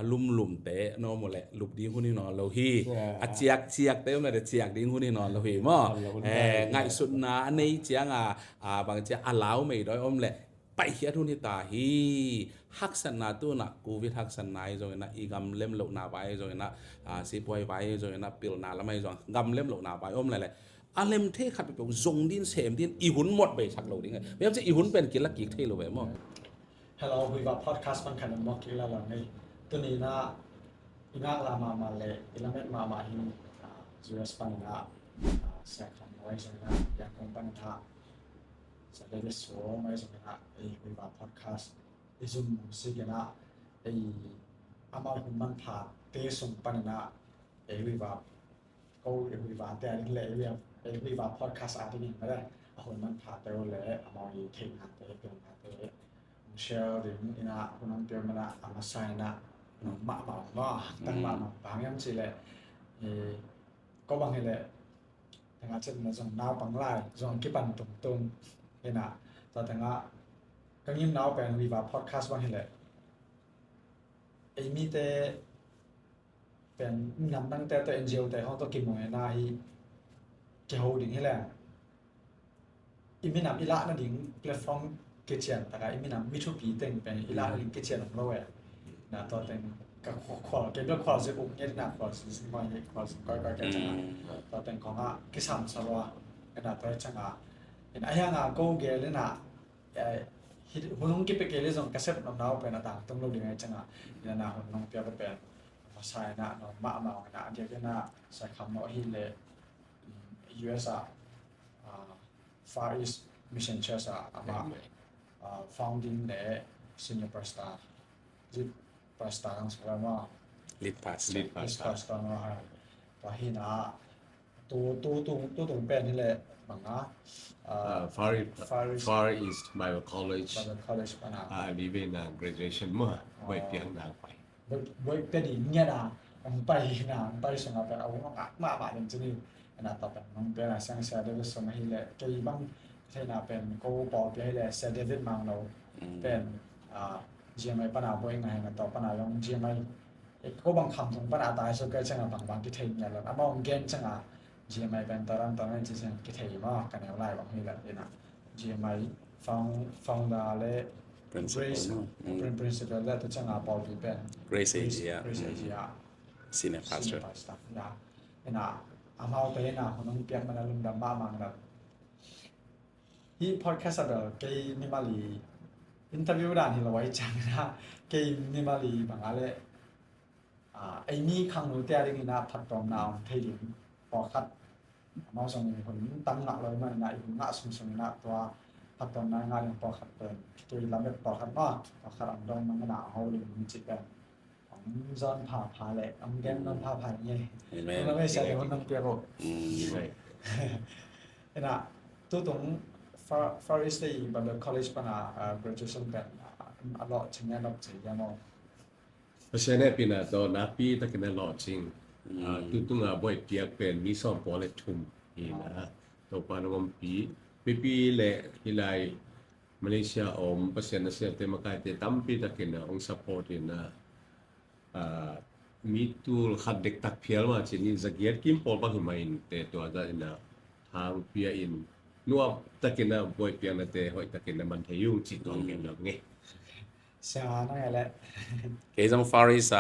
alum te no mole lup ding huni no lo hi a chiak te na de chiak ding huni no lo hi mo ngai sut na nei chianga bang chia allow mai doi le pai hiat huni ta hi hak san na tu na covid hak san nai rồi na i gam lem lo na bai rồi na si poi bai rồi na pil na la mai rồi gam lem lo na bai lại alem the khat pe zong din sem din i hun mot be sak lo ding be am che i hun pen ki la ki the lo be mo Hello คุยกับ podcast มันขันมอกกิลาหลังนี้ตัวนี้นะอีนักลามาเลยอีลาเม็ดมาหินUS ปันนะแสกของไว้ใช่ไหมอยากคงปันท่าแสดงสวยไว้ใช่ไหมไอ้คุยกับ podcast ไอ้ซุ่มสิกันนะไอ้อามาหุ่นมันผ่าเตะส่งปันนะไอ้คุยกับก็ไอ้คุยกับแต่นี่แหละไอ้คุยกับ podcast อาทิตย์นี้ไม่ได้หุ่นมันผ่าเตะเลยอามาอีเทงหาเตะเป็นหาเตะshare din ina kunang pia mana amasai na ma tang ma bangyam chile ko bang hele tanga chen na jong naw pang lai jong ki pan tung ina ta tanga kangim naw pen viva podcast bang hele mi te pen ngam nang te to NGO te hong to ki mo na hi ke holding hele mi nam ila na ding platform kitchen แต่ก็อีมีน้ำมิชูปีเต็งเป็นอีลาลิง kitchen ของเราเองนะตอนเต็งกับขอเก็บด้วยขอสิบุกเนี่ยนะขอสิสิมาเนี่ยขอสิก้อยๆกันจังตอนเต็งของกิสามสลัวกันนะตัวจังเห็นไอ้ยังก็เกลือนะหุ่นน้องกิบไปเกลือส่งกระเซ็บน้ำน้ำเป็นต่างต้องรู้ยังไงจังเนี่ยนะหุ่นน้องเปียกเป็นภาษาหน้าน้องมากันนะเดียวกันนะใช้คำว่าฮิเล US Far East Mission Church มาfounding ใน senior pastor จิต pastor ทั้งสองว่า lead pastor นะฮะว่าที่น่ะตัวตรงเป็นนี่แหละบางนะFar East Bible College college ปะนะ มีเป็น graduation เมื่อไว้เพียงนางไปไว้เป็นอีเนี่ยนะไปนะไปส่งไปเอามาจริงๆนะต่อไปน้องเป็นอะไรสังเกตได้สมัยแหละก็อีบางใช่นะเป็นกูบอกไปให้เลยเซเดวิดมังเราเป็นGMI ปัญหาบ่อยไงนะต่อปัญหาของ GMI ก็บางคำของปัญหาตายสุดก็ช่างบางที่เทียนเนี่ยแล้วมองเกณฑ์ช่างGMI เป็นตอนนั้นจริงๆที่เทียนมากกันแล้วไล่บางทีแหละนะ GMI ฟังดาเลย principle แล้วตัวช่างบอกไปเป็น Grace Asia senior pastor นะอามาไปนะคนน้องเปียกมันลุมดำบ้ามังแบบที่ podcast เดอเกย์นิมาลีอินเทอร์วิวด่านที่เราไว้จังนะเกย์นิมาลีบางอะไรไอ้นี่ครั้งนู้นแต่ได้กินนะผัดตอมนาวเทดินพอคัดน้องสองคนตั้งหนักเลยมันนะอีกหน้าสุ่มๆนะตัวผัดตอมนาวงานอย่างพอคัดเปิดตัวเราแบบพอคัดมากพอคัดอันดองมันหนาเขาเลยมันจิตแบบของจอนผ่าแหละอันแกนนอนผ่าเนี่ยเราไม่ใช่คนน้องเปียกนะตัวตรงFar East บันเดอร์ college ปัญหา graduation เป็นอร่อยชิ้นนี้เราจะยังมองเพราะฉะนั้นปีน่ะตอนนับปีตะกันหล่อจริงตุ้งบ่อยเปียกเป็นมีสองปอเลยทุ่มนี่นะตัวปานงมปีเละที่ไรมาเลเซียเพราะฉะนั้นเสียเต็มกายแต่ตั้มปีตะกันอง support นะมีตัวขัดเด็กตักเพียลมาเช่นนี้จะเกียรกิมพอลบางหิมะอินแต่ตัวจะนะทางเปียอินนัวตะกินนะบ่อยเปียงนะแต่หอยตะกินนะมันเทยุ่งจิตของเงินเราไงใช่นั่นแหละเคยจำ Far East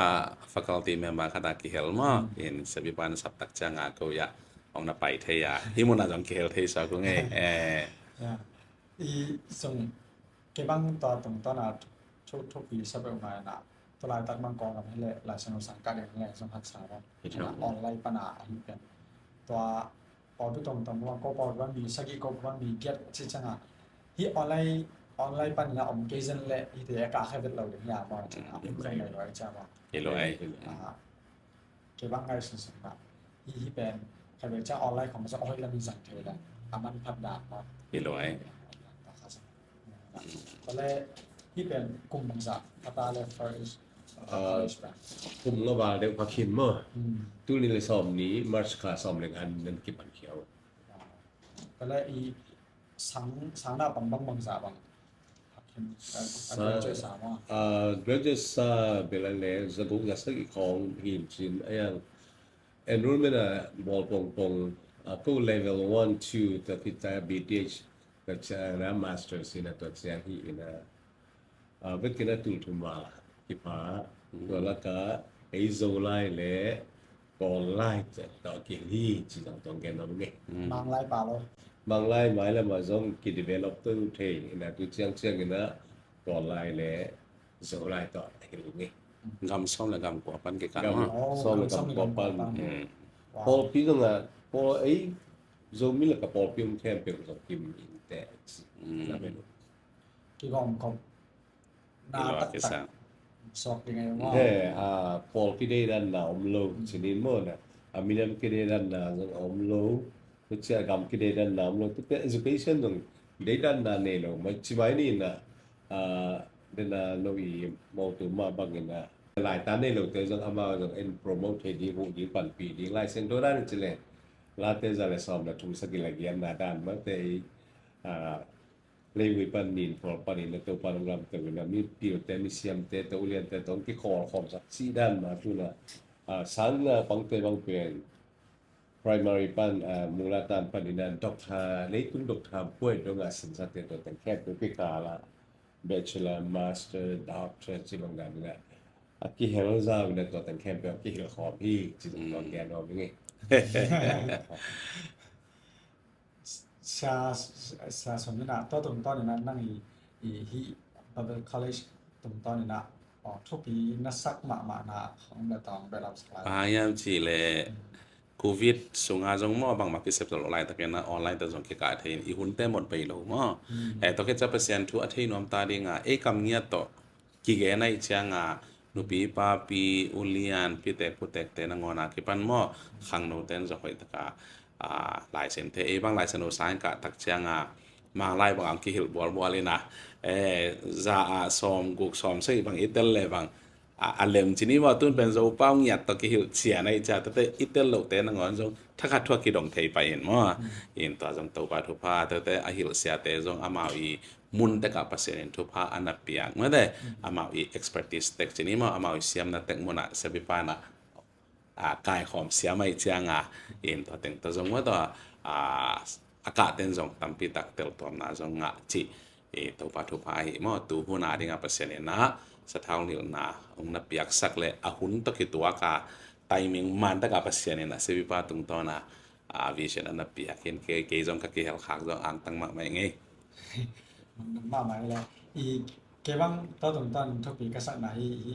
faculty member ขนาดกี่เฮลมาเห็นสบิปานสับตักจังก็อยากองนับไปเทียที่มุนอาจจะเฮลเทียสักก็ไงอีส่งเก็บบางตอนน่ะทุกปีสับเอามาน่ะตัวลายตัดบางกองกับให้เลยหลายสนุกสังกัดอย่างไรสัมผัสสารออนไลน์ปัญหาที่เป็นตัวพอไปตรงว่าก็พอว่ามีสักกี่ก็ว่ามีเก็ตที่จังที่ออนไลน์ปัญหาอมเกจันแหละที่เดียกาให้เป็นเราอย่างยากมากจังเป็นใครไหนร้อยจ้าบ้างเฮลโลไอเก็บบางไงสุดๆแบบที่เป็นใครเป็นเจ้าออนไลน์ของมันจะออนไลน์มีสังเกตแล้วมันพัฒนามาเฮลโลไอตอนแรกที่เป็นกลุ่มบางจากพัฒนาเลย first กลุ่มก็ว่าเด็กพักขินมั้งตู้นี้เลยสอบนี้มาร์ชคาสอบเรื่องอันนั้นเก็บอันเขียวตอนแรกอีสังดาบางจากบาง adventure สามารถ graduate sa belale zagung gasa ikong hinjin ayang enrollment bol pong pong ko level 1 2 ta kita BTH ta na master sina to siang hi ina vet kina tul thuma ki pa to la ka ai zo lai le kon lai ta ki hi chi tong gen no nge บางไล่ป่าเลย mang lai mai la ma zong ki develop tu the ina tu chiang chiang ina kon lai le zo lai to hi nge กำซ้อมและกำกว่าปันเกกัน Gam เนาะ so le kam ko pan อืม Paul pi nga Paul ai zo mi la ka Paul pi um them pe zo kim in te la me no กี่กองของนา อีหลอ ตั ด ก เก ตั สั ก ง สอบยังไงว่า he Paul ki dei dan na lo chinin mo na aminam ki dei dan na zo lo tu cha gam ki dei dan na lo tu te education dong dei dan na ne lo ma chi mai ni na de na lo i mo tu ma bang na lai ta ne lo te zo ama zo en promote di hu di pan pi di lai sen do dan chi le la te za le som na tu sa ki la gian na dan ma te lewi pan nin for panin na to pan ram te na mi pil te mi siam te to ulian te ton ki khor khom sak si dan ma tu na sang na pang te bang pen primary pan mula tan paninan dokta le kun dokta poi do nga sin sa te to ten kep pe ka la bachelor master doctor chi bang dan na aki hel za na to ten kep pe ki hel khom hi chi to gen no mi ชาสมนินะตัวตรงตอนนี้นะนั่งอีบับเบิลคอลเลจตรงตอนนี้นะอ๋อทุกปีนักสักมานะของเบตองไปรับสไลด์ พยายามจีเลโควิดสงอาจงมอบางมาพิเศษตลอดไลน์ตะเกียนะออนไลน์แต่จงเกี่ยวกับที่อีหุ่นเต็มหมดไปแล้วมั้งตัวแค่จะเปอร์เซ็นต์ทุกอาทิตย์น้ำตาดีงาคำเงียบต่อกี่แกในเชียงานุปีปาปีอุลียนปีเตกพุเตกเตนงอนาคิปันมั้งขังโนเตนจะคอยตะกาลายเส้นเทบางลายเส้นโอสายกะตักเชียงามาไล่บางกี่หิลบัวเลยนะจะซ้อมกุกซ้อมใช่บางอิตาลีบางalem chini wa tun pen zo pau nyat to ki hil chia nai cha te itel lo te na ngon jong thakha thwa ki dong thei pa in mo in to jong to pa thu pa te a hil sia te jong amao I mun te ka pasen in thu pa anapiak ma de amao I expertise tek chini mo amao I siam na tek mo na se bi pa na kai khom sia mai chiang in to teng to jong wa to aka ten jong tampi tak tel tom na jong nga chi to pa thu pa hi mo tu hu na dinga pasen na sa taong nil na ang napiyak sakle ahun to kitua ka timing man ta ka pasyan na sebi pa tung to na vision na napiyakin ke jong ka ki hel khak jong ang tang ma mai ngai มาหมายแล้วอีเก็บางตัวตรงตอนทุกปีก็สักหน่อย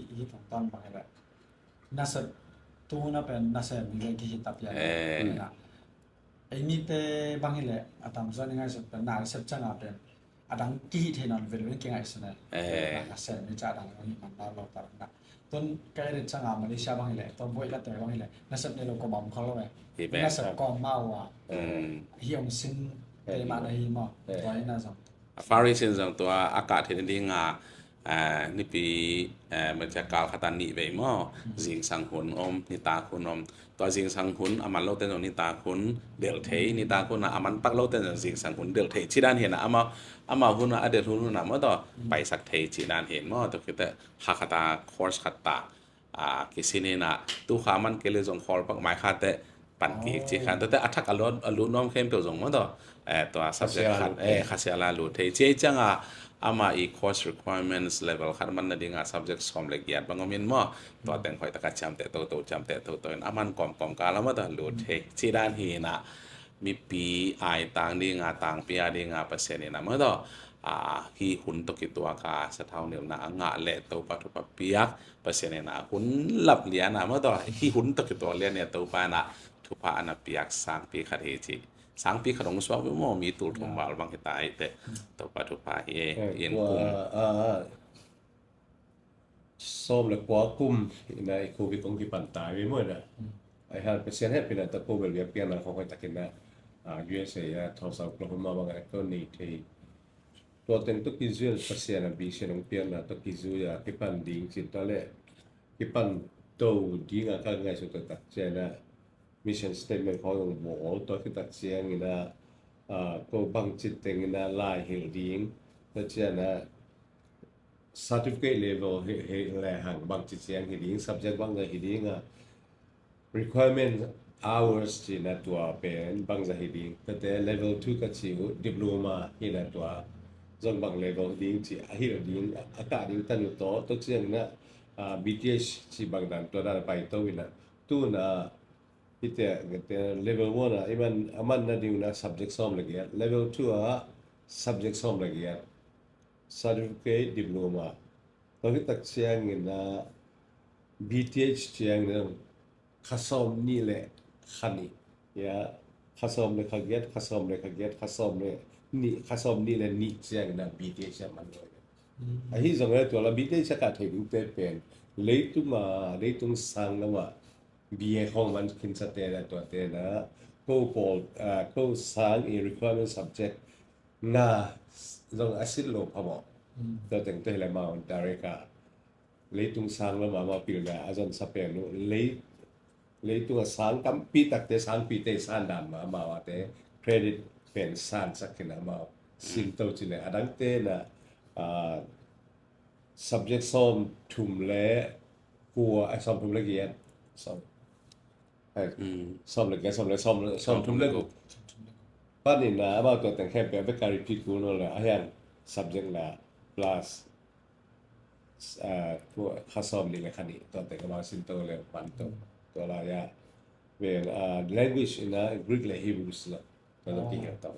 อีตรงตอนบางแหละน่าจะตัวน่าเป็นน่าจะมีอะไรที่ตับใหญ่นะไอ้นี่แต่บางแหละอาตามส่วนยังไงสุดเป็นน่าจะจังอาเป็นอาดังกี่เทนอนเวลเป็นเก่งไอ้สินะน่าจะมีจ่าดังนี่มันน่าเราตามนะต้นแกเด็ดจังอามาเลเซียบางแหละต้นบวยละแต่บางแหละน่าจะในโลกบอมเขาแล้วไงน่าจะกองเมาอ่ะเฮียงซินเตมาในฮิมอ่ะตัวนี้น่าจะ fari sin jong to aka the ni nga ni pi ma cha kal khatan ni ve mo jing sang hun ni ta kun to jing sang hun aman lo ten ni ta kun del thei ni ta kun aman pak lo ten jing sang hun del thei chi dan hen ama hun ade hun na mo to pai sak thei chi dan hen mo to kete hakata course khata kisini na tu khaman kele jong khol pak mai khate pan ki chi khan to te athak alun nom khem pe jong mo toตัว subject ขัดขัดเสียละรู้ที่เจ๊จังอามาอี course requirements level ขัดมันนั่นเองsubject สอมละเอียดบางมินมั่วตัวแต่งคอยตะกัดจำแต่โตจำแต่โตอามันกล่อมกาแล้วมั่วตัวรู้ที่ที่ด้านฮีนะมีปีไอต่างดีงาต่างปีอาดีงาเปอร์เซ็นต์นี่นะมั่วตัวฮีหุ่นตกิตัวกาสะเท่าเนี่ยนะงาเละตัวปัทุปปียกเปอร์เซ็นต์นี่นะหุ่นหลับเลี้ยนะมั่วตัวฮีหุ่นตกิตัวเลี้ยเนี่ยตัวปานะทุปาอันปียกสร้างปีขัดเฮจีสังปีขนมสวาวิโมมีตูทุมบาลบางกิตายแต่ตัวปัทุพาเเย็นกุมส้มเลยกว่ากุมในโควิดของที่ปันตายไปหมดนะไอ้ฮะเป็นเสียงให้เป็นตะโกเบลเลียเปียนะเขาคอยตะกินนะUSA ทอสาวกลมมาบางก็นี่ที่ตัวเต็งตุกิจูเป็นเสียงบีเสียงเปียนะตุกิจูyaที่ปันดิ้งจิตตะเล่ที่ปันโตดิ้งก็ง่ายสุดตัดเจนะ mission statement ของหมอตัวที่ตัดเสียงนะก็บางจิตเต็งนะลายเฮลดิ้งแล้วเจนะ certificate level he le hang bang chi chiang hi ding subject bang hi ding requirement hours chi na tua pen bang za hi ding te level 2 ka chi diploma hi na tua zong bang level ding chi a hi ding aka ding tan to chiang na BTS chi bang dan to da pai to wina tu na ite level 1 even aman na ding na subject som lagi level 2 subject som lagi certificate diploma to hi tak chiang na BTH chiang na khasom ni le khani ya khasom le khaget khasom le ni khasom ni le ni chiang na BTH man lo a hi zong le to la BTH ka thai ding te pen leitung sang na ma BA khong man kin sa te la to te na ko sang a requirement subject na zong asil lo phamo to teng te le ma direct leitung sang la ma pil na azon sa pen no leitung sang kam pi tak te sang pi te san dan ma wa te credit pen san sakina ma sim to chi le adang te na subject som thum le của som thum le giat som som le giat som thum le pa ni na ba to teng khem pe ka repeat ku no la ayan subject la plus của khasom ni le khani to te ka ma sim to le pan to la ya về language in Greek le Hebrew la to lo ki ta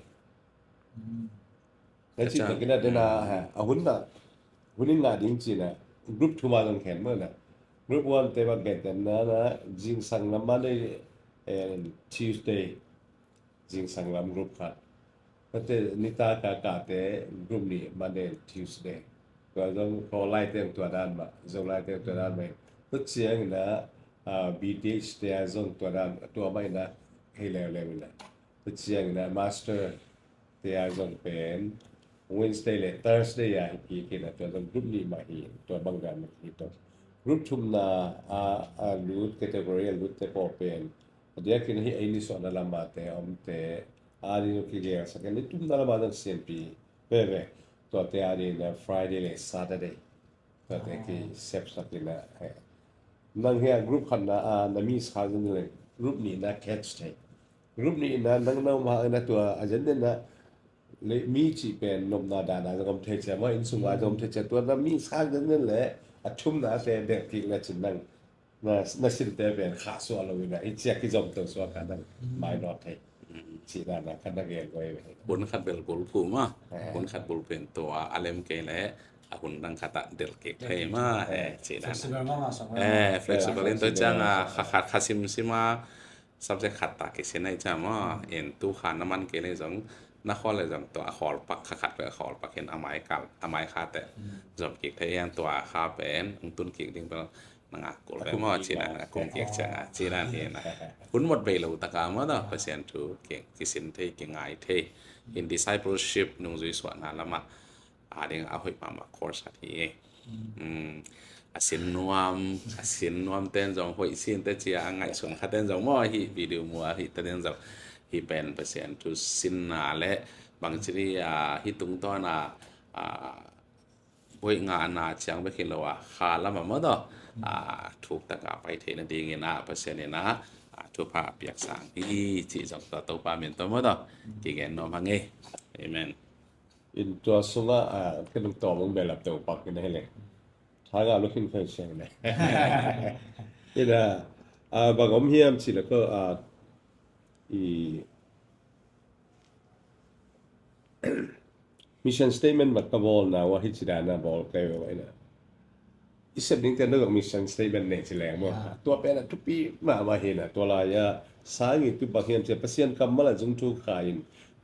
แต่จริงๆก็ได้นะฮะหุ่นงาดิ้งจีนะกรุ๊ปทูมาลงแขนเมื่อนะกรุ๊ปวันเตว่าเกิดนะจิงสังลำมาได้Tuesday จิงสังลำกรุ๊ปขัดแต่นิตากากาเตกรุ๊ปนี้มาได้ Tuesday ก็ต้องขอไล่เต็มตัวด้านมาจะไล่เต็มตัวด้านไหมตัวเสียงนะBTH เตะส่งตัวด้านตัวไม่นะให้เร็วๆนะตัวเสียงนะ Master เตะส่งเป็น Wednesday และ Thursday อ่ะที่กินนะตัวกรุ๊ปนี้มาอีกตัวบางการมาอีกตัวกรุ๊ปทุ่มนะรูท category รูทเตะพอเป็นเดี๋ยวกินให้ไอ้นี่ส่วนนั้นละมาเตะเตะนี่นุกิเกะสักนิดทุ่มนั้นละมาตั้งเสียงปีเว้ยตัวเตะนี่นะ Friday และ Saturday ตัวเตะที่เซฟสักนิดนะนั่งเฮียกรุ๊ปขันนะนามีสาวนี่เลยกรุ๊ปนี้นะ catch ใช่กรุ๊ปนี้นะนั่งน้ำมานะตัวอาจารย์นะเลยมีจีเป็นนมนาดานะก็มเทจะว่าอินสุมาจมเทจะตัวนั้นมีสร้างนั่นแหละอัดชุ่มนะแต่เด็กที่ละจินนั่งน่าสินแต่เป็นขาส่วนเราอยู่นะไอ้เจ้าที่จมตัวส่วนกันนั่งไม่รอดให้ชีด้านนะขันนักเรียนไว้บนขัดเบลบุลภูมิบนขัดบุลเป็นตัวอาเลมเกลหุ่นดังขัดเดลเกตให้มาชีด้านflexible ตัวจังขัดซิม subject ขัดตากิสินให้จำว่าเอ็นตู้ขาน้ำมันเกลเลยจังนักข้อเลยจังตัวขอลปักขัดไปขอลปักเห็นอามายขาแต่จบเกียกเทียนตัวขาเป็นตุนเกียกดิ้งเป็นนังกุลไปมั่วชีนังกุงเกียกจังชีนันเห็นคุณหมดไปแล้วตะการมั่วเนาะเปอร์เซ็นต์ถูกเก่งกิสินเทเก่งไงเท in discipleship นุ่งจุยส่วนนั้นละมาดิ่งเอาให้มาคอร์สที่สินนวมเต้นจงหอยสินเตจีอ่างไงส่วนขัดเต้นจงมั่วฮีวิดีโอมั่วฮีเต้นจงฮีเป็นเปอร์เซ็นต์ทุสินนาและบางทีฮีตุงตัวน่ะบริงานน่ะเชียงไปคิดแล้วว่าขาละมาเมื่อต่อถูกตะกาไปเทนดีเงินเปอร์เซ็นต์เนี่ยนะทุกภาพอยากสั่งที่จีจงตัวปาเมนตัวเมื่อต่อกี่เงินนอมังเอเอเมนอินตัวสุงก็ต้องต่อมึงแบบตัวปักกันให้เลยท้ายก็ลุกขึ้นเพื่อเชียงเลยนี่นะบางอมเฮียมสิแล้วก็mission statement บัดกบอลนะว่าฮิจิดานะบอลใกล้ไว้นะอีเซปนิ่งแต่เรื่อง mission statement เนี่ยสิแรงมั้งตัวเป็นทุกปีมาเห็นนะตัวลายสายงี้ตุบักเฮียมเสียเปอร์เซ็นต์คำมาละจงทุกขาย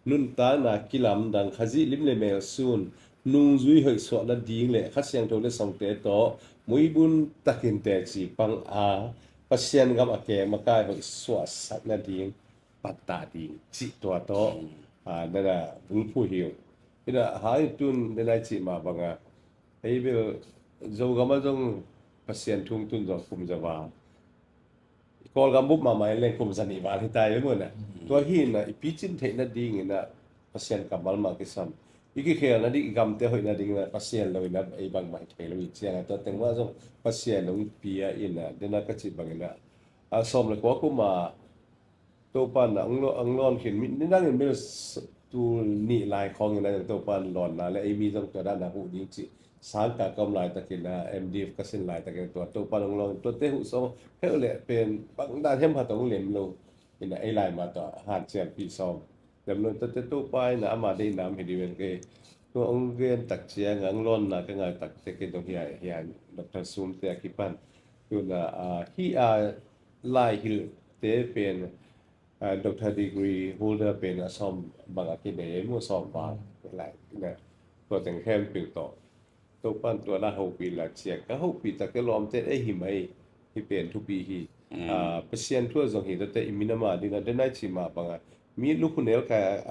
นุ่นตาหนักกิลำดังขจิลิมเลเมลซูนนุ่งจุยเหยสวดละดิ้งเลยขัดเสียงตัวเลสองเตโตมวยบุญตะกินเตจีปังเปอร์เซ็นต์กับอเกมาใกล้เหยสวดสักละดิ้งปัตตาดิ้งจิตัวโตนั่นแหละบุญผู้หิวนี่นะหายตุนในจิมาบังไอ้เบลโจกมาจงเปอร์เซ็นต์ทุ่งตุนจงคุมจะว่าก็กำบุบมาไม่เล่นคุมสนิวาที่ตายไปหมดนะตัวหินนะอีพิจินเทนดิ้งนะเปอร์เซ็นต์กับมัลมากิสัม iki khel na di gam te hoi na ding na pasien lo na ai bang mai thei lo chiang to teng wa jong pasien lo pia ina dena ka chi bang na a som le ko ma to pan na anglon khin mi ni nang mi tu ni lai khong na to pan lon na le ai mi jong to da na hu ding chi san ka kom lai ta kin na mdf ka sin lai ta kin to pan anglon to te hu so he le pen bang da hem ha to lem lo ina ai lai ma to han chen pi som dầm luôn tất tất tụ bài na mà đi làm thì đi bên cái tôi ông viên tắc chia ngang lon là cái ngày tắc cái đồng hiện hiện Dr. Sum te kipan tôi là he lai hil te pen doctor degree holder pen asom bằng cái đề mua som vào lại nè tôi từng khen biểu tỏ tôi pan tôi là hậu bị là chia cái hậu bị tắc cái lom te ấy hi mai hi pen thu bị hi patient thua dòng hi te iminama đi là đến nay chỉ mà bằng mi lu kunel ka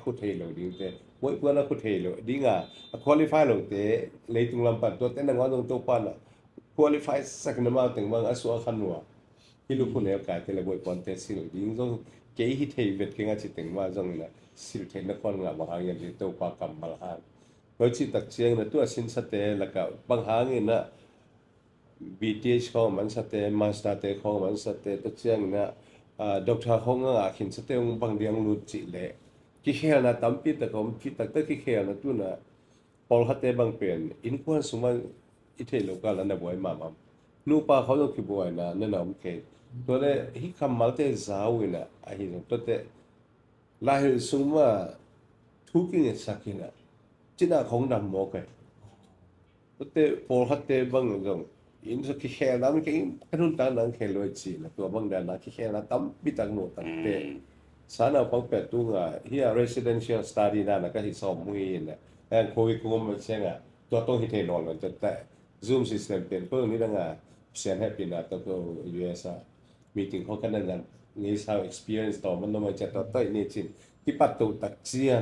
khu thei lo ding te moi pua khu thei lo dinga qualify lo te leitung lam pan to te na ngong to pan qualify sakna ma teng bang asu khanwa hi lu kunel ka te le boi pon te sil ding jong ke hi thei vet ke nga chi teng ma jong na sil thei na kon nga ba hang ya to pa kam mal han ko chi tak chiang na tu sin sa te la ka bang hang na BTH ko man sa te master te ko man sa te to chiang na doctor không ngờ khiến cho tôi bằng điang lụt chỉ lệ cái khe là tắm pítแต่ผมคิดแต่cái khe là tu na Paul hatte bang pen in quan suma ite local na boy mama nu paเขาต้องคิดบ่อยนะนั่นน่ะโอเคตัวเลยฮิคำมาเตจ้าวนะไอ้เรื่องตัวเตลายสมว่าทุกอย่างสักอย่างนะจีน่าของดำหมอกเลยตัวเต Paul hatte bangจงอินสกิเฮลามันก็ขนุนตานังเคลอยจีนะตัวบางเดือนนะกิเฮลาตั้มบิตังโนตังเตสานาพังเป็ดตุงอ่ะเฮีย residential study นั่นนะก็ที่สอบมือเนี่ยแต่โควิดกูมันเช่นอ่ะตัวต้องฮิตเทนอนมันจะแต่ Zoom system เป็นเพิ่งนี้ดังอ่ะเสียงให้ปีน่ะตัว US อ่ะ meeting เขากันนั่นนี่ how experience ต่อมันต้องมาจะต่อต้อยนี่จริงที่ปัตตุตักเจียง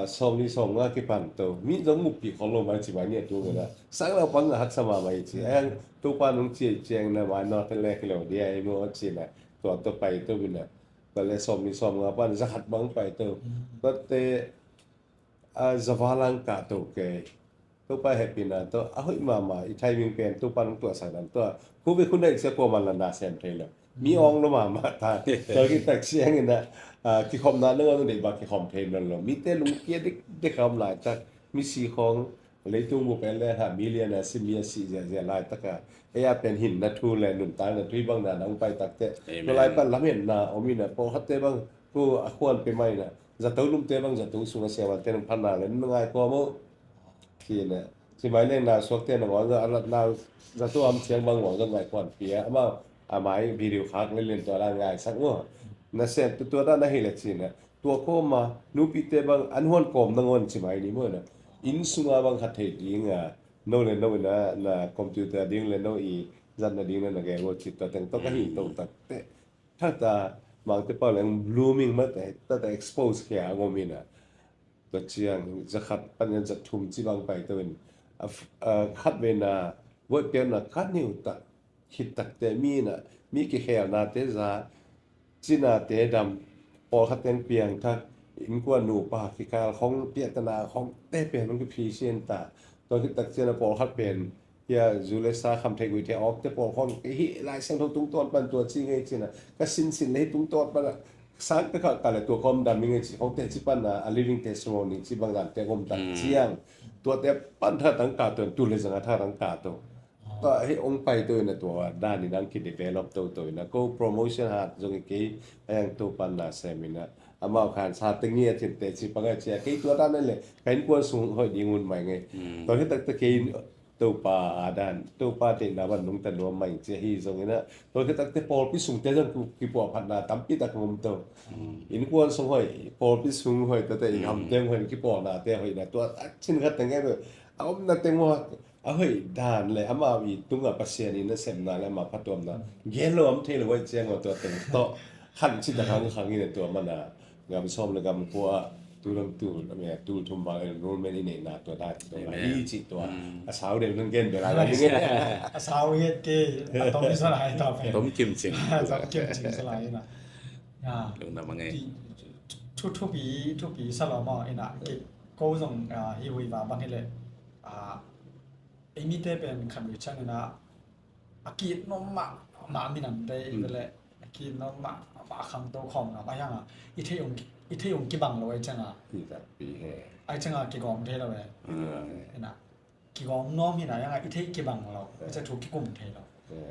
som ni som nga ki pan to mi jong muk pi kholo ma chi ba ni tu ga sang la pang hat sama mai chi ang tu pa nung chi cheng na ma no te le kilo dia ai mo chi na to pai to bin na ko le som ni som nga pan za hat bang pai to ko te zavalang ka to ke to pa happy na to a hoi ma i thai ming pen tu pa nung to sa dan to ku be kun dai se po man la na sem the lo mi ong lo ma ta to ki tak siang na ki khom na nang ang dei ba ki khom thêm lần rồi mi te lung kia de khom lại ta mi si khong lấy tung một cái là million là sim million si giờ lại tất cả ấy à pen hin na thu là nụn ta là thui bang na nang pai tak te nó lại pan lắm hiện na omi na po hat te bang ku khuan pe mai na za tau lum te bang za tu sunga se wal te nang phan na len ngai ko mo ki na si mai le na sok te na ngol za alat na za tu am chiang bang ngol za ngai kwan pia ama mai video khak len to la ngai sak ngo na senตัวด้านนั้นเละจีนะตัวก็มานูปีเตบังอันหวนกอมนังวันใช่ไหมนี่มั้งนะอินสุงาบังขัดเทดิ้งอ่ะโน่นเลยโน่นนะคอมพิวเตอร์ดิ้งเลยโน่นอีจันนะดิ้งนั่นนะแกว่าจิตตัวแต่งต้องก็หินตรงตัดแต่ถ้าตาบางทีพอเรื่อง blooming มาแต่ expose แค่งมินะตัวเชียงจะขัดปัญญาจะทุ่มจีบังไปตัวเป็นขัดเวน่าว่าเปลี่ยนนะขัดนิ้วตัดหิดตัดแต่มีนะมีกี่แค่นาเตจาจีน่าเตดำพอขัดเต็นเปียงถ้าอินกว่าหนูปากที่การของเปียตนาของเต้เปลี่ยนมันก็พีเชียนตาตอนที่ตักเจนพอขัดเป็นเฮียจูเลซ่าคำเทกุยเทออกแต่พอคนฮิลายเส้นทงตุ้งต้นปันตัวจริงไงจีน่ะก็สินเลยตุ้งต้นปันสังก็ขาดกันเลยตัวคอมดำมีไงจีของเตจิปันน่ะ living testimony จีบางอย่างแต่คมตักเจียงตัวเตปันท่าตั้งกาตัวเลยสังท่าตั้งกาตัวก็ให้องค์ไปตัวในตัวด้านนี้นั่งคิด develop ตัวนะก็ promotion หาตรงนี้ยังตัวปันน่ะเซมินะอามาขานชาติเงี้ยถึงแต่สิปังเจียกี่ตัวด้านนั่นเลยใครควรสูงหอยดีงุนใหม่ไงตอนที่ตะกี้ตัวป่าด้านตัวป่าเต็นนาวันนุ่งแต่รวมใหม่เจียฮีตรงนี้นะตอนที่ตะกี้พอพิสูจน์เจ้ากี่ปอพันนาตั้มปีตะกงมตัวอินควรสูงหอยพอพิสูจน์หอยแต่อีกคำเต็มหอยกี่ปอนาแต่หอยนะตัวชิ้นขัดแต่ไงแบบเอาหน้าเต็มว่าเฮ้ยด่านเลยอามาวีตุ้งกับปัสเซียนี่นั่นเสมนาแล้วมาพัดตัวมันเย็นลมเทเลยว่าเจียงตัวเต็มโตขันชิดครั้งนี้ในตัวมันนะงามส้มเลยงามพัวตูลำตูแล้วเนี่ยตูทุ่มบางโน้นไม่ได้เนี่ยนาตัวได้ตัวอีจิตตัวอาสาวเดี๋ยวนั่งเก่งเดี๋ยวอะไรอย่างเงี้ยอาสาวเฮ็ดเก้ต้องมีสลายต่อไปต้มกิมจิงต้องกิมจิงสลายนะลงน้ำมังไงทุกปีสลอมอไอ้น่ะเก็บ ก็ส่งฮิวิวาบางทีเลยไอ้มีเตเป็นคันวิชันนะอากีนมมามีนันได้ไปเลยอากีนมมาคังโตของนะบางอย่างอีเทยงกี่บังเลยจังที่จะปีแห่ ไอ้จังกี่กองเทเลยนะกี่กองน้องมีไหนยังอีเทกี่บังเราจะถูกกี่กลุ่มเทเรา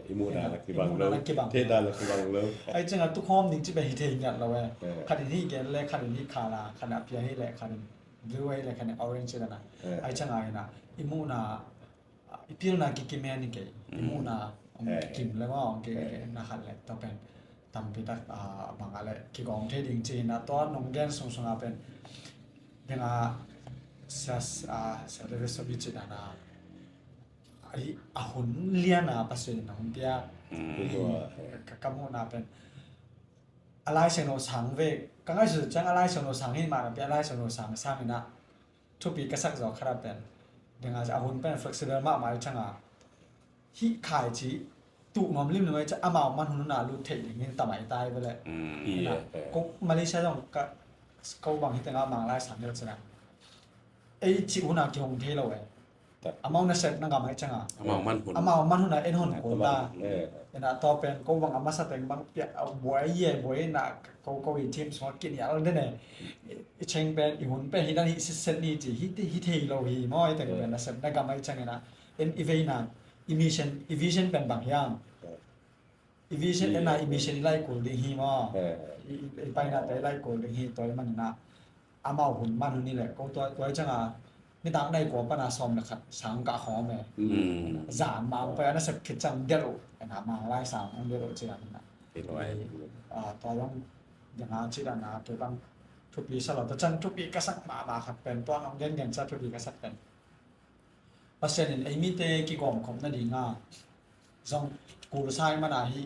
อิมูนาละกี่บังเลยเทดาละกี่บังเลยไอ้จังทุกห้องนี่จะไปเทยันเราคันที่แกนเลยคันที่คาราคันเปียให้เลยคันบลูให้เลยคันออเรนจ์นะไอ้จังไงนะอิมูนาอีพิลนากิแมนิเกอิมูนากิมแล้วก็เกนะคันเลยต้องเป็นทำพิทักษ์บางอะไรกี่กองเทดิงจีนนะตอนน้องแกนส่งเป็นเดี๋ยวเสียเรื่องสวิตช์นะไอ้หุ่นเลี้ยนะภาษาหนุ่มเดียกับมูนาเป็นอะไรเสียงโนสังเวก刚开始将อะไรเสียงโนสังให้มาเป็นอะไรเสียงโนสังสร้างนะทุกปีก็สักจอกครับเป็นเดี๋ยวไอ้หุ่นเป็น flexible มากมายจังที่ขายจีตุนอมริมเลยจะอามามันหุ่นน่ารู้เทอย่างนี้ต่อไปตายไปเลยนะก็มาเลเซียต้องก็บางที่แต่งมาอะไรสังเดียวใช่ไหมไอ้ชิวนากี่หงเทเราอามาเนี่ยเสร็จนั่งกับไอ้จังอามามันหุ่นอามามันหุ่นน่ะเอ็นหุ่นโกตาเนี่ยต่อเป็นก็บางอามาสเต็งบางเปียเอาบวยเย่บวยน่ะก็อีทีมสมัครกินอย่างนั้นเนี่ยเชิงเป็นอีหุ่นเป็นที่นั่นที่เซนนี่จีที่เทเราฮีมอยแต่ก็เป็นนะเสร็จนั่งกับไอ้จังนะเอ็นอีเวน่ะอีวิชั่นเป็นบางอย่างอีวิชั่นเอ็นน่ะอีวิชั่นไล่กูดีฮีมอไปน่ะแต่ไล่กูดีฮีตัวมันน่ะอามาหุ่นมันหุ่นนี่แหละก็ตัวจังไม่ต่างได้กว่าปนาซอมนะครับสังกะหอมเลยจานมาไปอันนั้นสักคิดจังเดียวนะมาไล่สังเดียวเจอกันนะตอนนั้นอย่างนั้นที่ด้านหน้าตัวบางทุกปีสลับแต่จันทุกปีก็สักมาครับเป็นตัวน้องเล่นเงินจะทุกปีก็สักเป็นเพราะฉะนั้นไอ้มีเตกี่กล่องของนั่นดีง่าจงกูรู้ใช่มาหน้าที่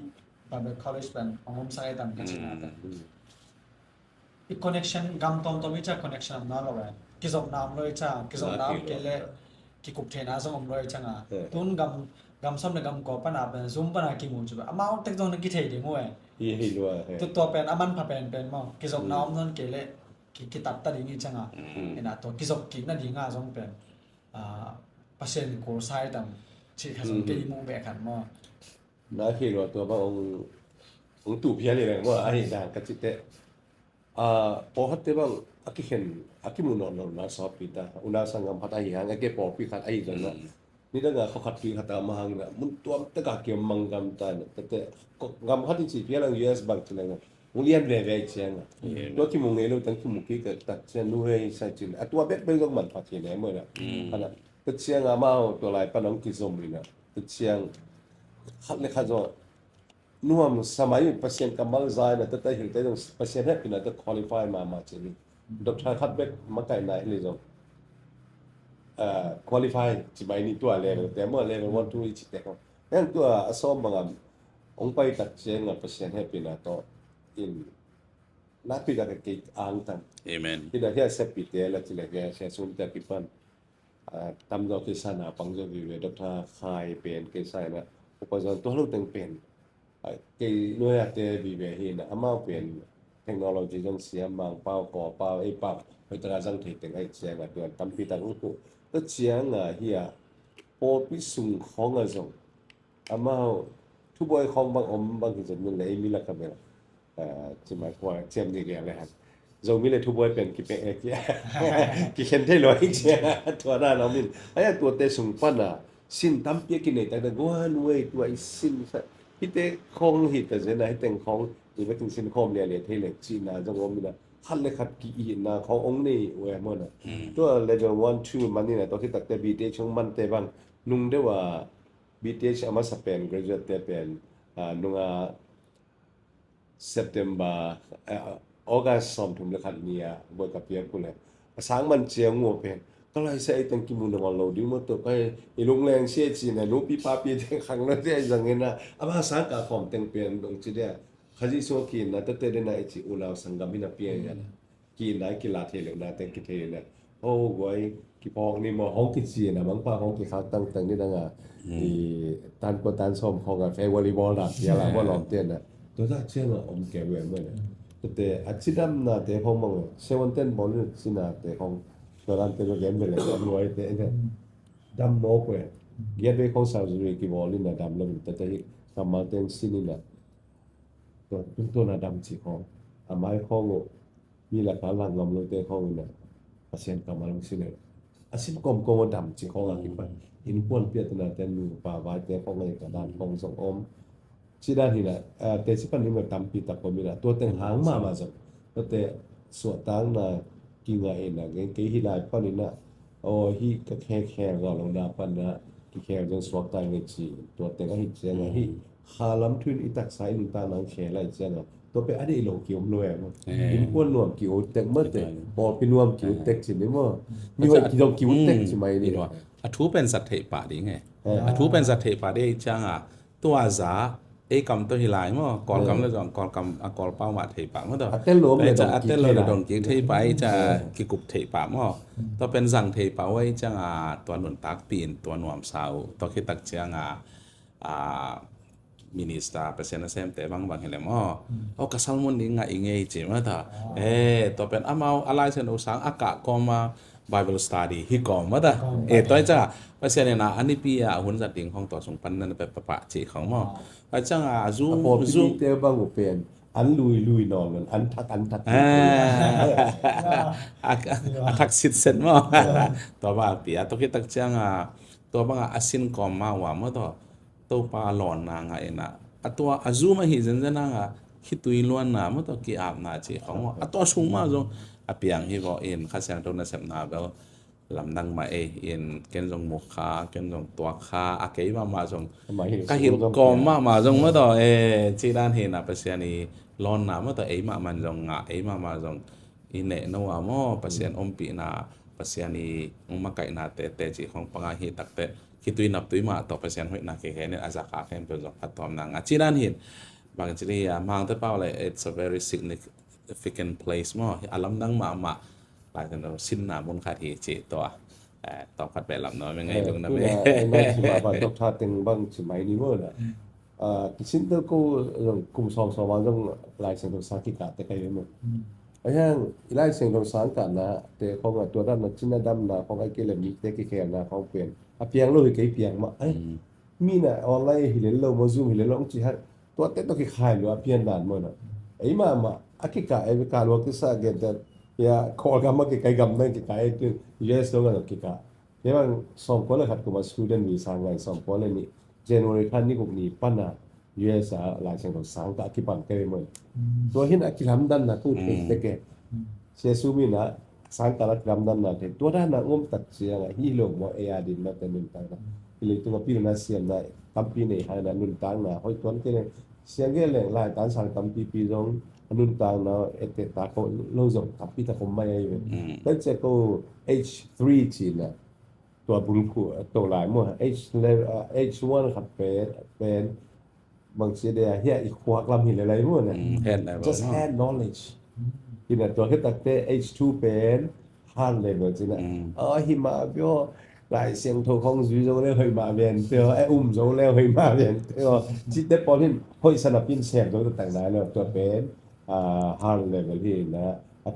บันเดอร์คอลเลจเป็นของผมใช้ตั้งกันใช่ไหมอีกคอนเนคชั่นกำตอมตัวมิจฉาคอนเนคชั่นนั่นเลยกิจกรรมน้ำเลยจ้ากิจกรรมน้ำเกล้กิกุบเทน่าส่งเลยจ้าตุนกำซ้ำในกำกอปนาเป็นซุ่มปนากิมุนจุบอามาเอาเทคโนโลยีเทดีมั้ยตัวเป็นอามันพาเป็นมั้งกิจกรรมน้ำนั่นเกล้กิตัดตัดอย่างนี้จ้าเห็นนะตัวกิจกรรมกินั่นดีง่าส่งเป็นเปอร์เซ็นต์โคไซด์ต่ำชีขันเกลิมุงแบกขันมั้งน่าคิดว่าตัวบางองตู่เพียเลยว่าไอ้ด่างกระจิตเตพอฮัตเตบังaki muno na sa pita una sangam hata hi hanga ke po pi khat ai jana ni da ga khat pi hata ma hang na mun tuam ta ka ke mangam ta na te ngam hati chi pi lang US bank tla na ulian ve ve chen do ki mung ne lo tang ki mu ki ka ta chen nu he sa chin atwa bet be lok man phat ne mo na kana te chiang ama to lai pa nong ki zom ri na te chiang khat le kha zo nuam samai pasien kamal zai na ta hil te dong pasien he pina ta qualify ma chini Dr. Khatbek makai na ile jong qualify chi bai ni tua level te mo level 1 2 chi te ko en tua asom bangam ong pai tak cheng a pasien happy na to in na pi da ke ang tan amen ida hia se pi te la chi le hia se sun ta pi pan tam do ke sana pang jo vi ve Dr. Khai pen ke sai na upajon to lo teng pen ke no ya te vi ve hi na ama penเทคโนโลยีจงเสียบางเป้าก่อเป้าไอ้ปับไปตราจังที่แต่งไอ้เสียงตัวตั้มปีตั้งอุตุก็เสียงเฮียโปปิสุงของจงอามาทุกบอยของบางบางกิจกรรมเลยมีละกันเลยจะหมายความเชื่อมดีกันเลยครับจงมีเลยทุกบอยเป็นกี่เป็นกี่เข็นได้เลยเชียตัวนั้นเรามีไอ้ตัวเตสุงปั้นสินตั้มเปียกินเนี่ยแต่ก็ว่าหน่วยตัวไอ้สินที่เตของหิตแต่เจนะให้แต่งของอีเวนต์สินคอมเรียเทเล็กจีน่าจังว่ามีนะคันเลยขัดกี่อีน่ะขององค์นี่เว้ยมันนะตัวเลเวล1 2มันนี่นะตัวที่ตักแต่บีเทชงมันแต่บางนุ่งเดียวว่าบีเทชอามาสเปน graduate แต่เป็นนุ่งSeptember August สมทุมเลยขัดเนี่ยบวกกับเพียงกูเลยสางมันเจียงงัวเป็นก็เลยใส่ตั้งกี่มุนวันเราดิมันตัวไปอีลุงแรงเสียจีนะนุปีป้าปีเต็งขังแล้วที่ไอ้จังเงินนะอามาสางกับผมเต็งเปลี่ยนตรงที่เดียHaji so ki na ta te na ichi ulaw sanggam na pian yan ki na ki la the le na te ki the le o goi ki pong ni mo hong ki chi na bang pa hong ki kha tang tang ni da nga i tan ko tan som khong ga fe volleyball da ya la bo lom ten na to da chen na om ke we mo na te achidam na te hong mo 7 ball ni na te hong ตัวนั้นเป็นเกมเป็นเลยรวยแต่เนี่ยดำโมกเลยเกียรติของสาวสุริกิบอลินนะดำแล้วแต่ที่ทำมาเต็มสินี่นะตัวน่ะดำสิของอาไม้ของมีหลักฐานหลังงำเลยแต่ของเนี่ยอาเซียนกำลังสิเนี่ยอาศิพกรมกดำสิของอะไรไปอินพวนเปียตนาแต่นูป่าวายแต่ของอะไรกระดานของสงอมสิได้ที่น่ะแต่สิปันนี่มันดำปีตะกมีนะตัวเต็งหางมาจ้ะแต่ส่วนต่างน่ะกินอะไรน่ะเงี้ยกี่ที่ได้ปันนี่น่ะโอ้ฮีก็แค่ก็ลงดาปันนะที่แค่จนสวกตายเงี้ยจีตัวเต็งก็ฮิเจงฮีhalam tun itak sai ni ta nang khela chana to pe ade lo ki om lo ya mo in pon nuam ki o tek ma te bol pi nuam ki o tek chi ni mo ni wa ki lo ki o tek chi mai ni อทูเป็นสัตว์เทปะดิไงอทูเป็นสัตว์เทปะดิจังอ่ะตัวซาเอกำตัวหิลายมั้งกอลกำแล้วจองกอลกำกอลเป้ามาเทปะมั้งตัว atel lo me จะอัตเตโลดนกิเทปะจะกิกุบเทปะมั้งตัวเป็นสั่งเทปะไว้จังอ่ะตัวหนุนตักปีนตัวหนวมเสาตัวคิดตักจังอ่าminister presena sem te bang hele mo au kasal mon ni nga ingei che ma ta to pen amau alai sen usang aka koma bible study hi kom ma ta toi cha presena na ani pi ya hun za ting hong to sung pan nan pe pa chi khong mo pa chang a zoom zoom te bang o pen an lui non man an thak atak sit sen mo to ba pi a to ki tak chang a to bang asin kom ma wa mo to to pa lon na nga ena atwa azuma hi zanjana nga khitui luan na ma to ki ap na chi khong atwa suma zo apiang hi bo in khasang to na sem na bel lam nang ma in ken jong mukha ken jong tua kha akei ma jong ka hil kom ma jong ma to chi dan he na pasiani lon na ma to ma man jong nga ma jong ine no wa mo pasian ompi na pasiani ma kai na te chi khong panga hi tak te kitui nap tui ma to pasien hoi na ke ne azaka khem pe jok atom na nga chiran hin bang chiri mang te paw le it's a very significant place mo alam nang ma la kan sin na mun kha thi chi to to khat pe lam no me ngai dung na me me ma ba tok tha teng bang chi mai ni mo na ki sin te ko kum song so wa jong lai sen to sa ki ka te kai mo ayang ilai sen to sang ka na te khong a to dan na chin na dam na khong ai ke le mi te ki khe na khong pen apiang lo cái piang ma ai mi na online hilen lo mo zoom hilen lo chi ha to te to ki khai lo apian dan mo na ai ma akika ai ka lo ki sa ge da ya call ga ma ki kai gam na ki kai tu yes lo ga ki ka ye bang som ko la khat ko ma student visa ngai som ko le ni January khan ni ko ni pan na US la chen ko sang ka ki pan ke mo to hin akilam dan na ku te ke se su mi na sang talat gamdan na te to da na ngom tak sia nga hi lo mo e adin na te nun tang na pili tu pi na siam na tampi nei ha na nun tang na hoi ton ke sia ge le la tan sang tampi pi jong nun tang na ete ta ko lo jong tampi ta ko mai ai ben che ko H3 chi na to bul khu to lai mo H1 khat pen bang sia de hi i khwak lam hi le lai mo na just had knowledge in a to hit te H2 pen han level chứ nè hi mà bio lại xem thâu không duy dấu leo hơi mà biển theo dấu leo hơi mà biển theo chỉ để bỏ lên hơi sanh pin xem dấu được tặng lại làตัวเป็นhan level ที่นะ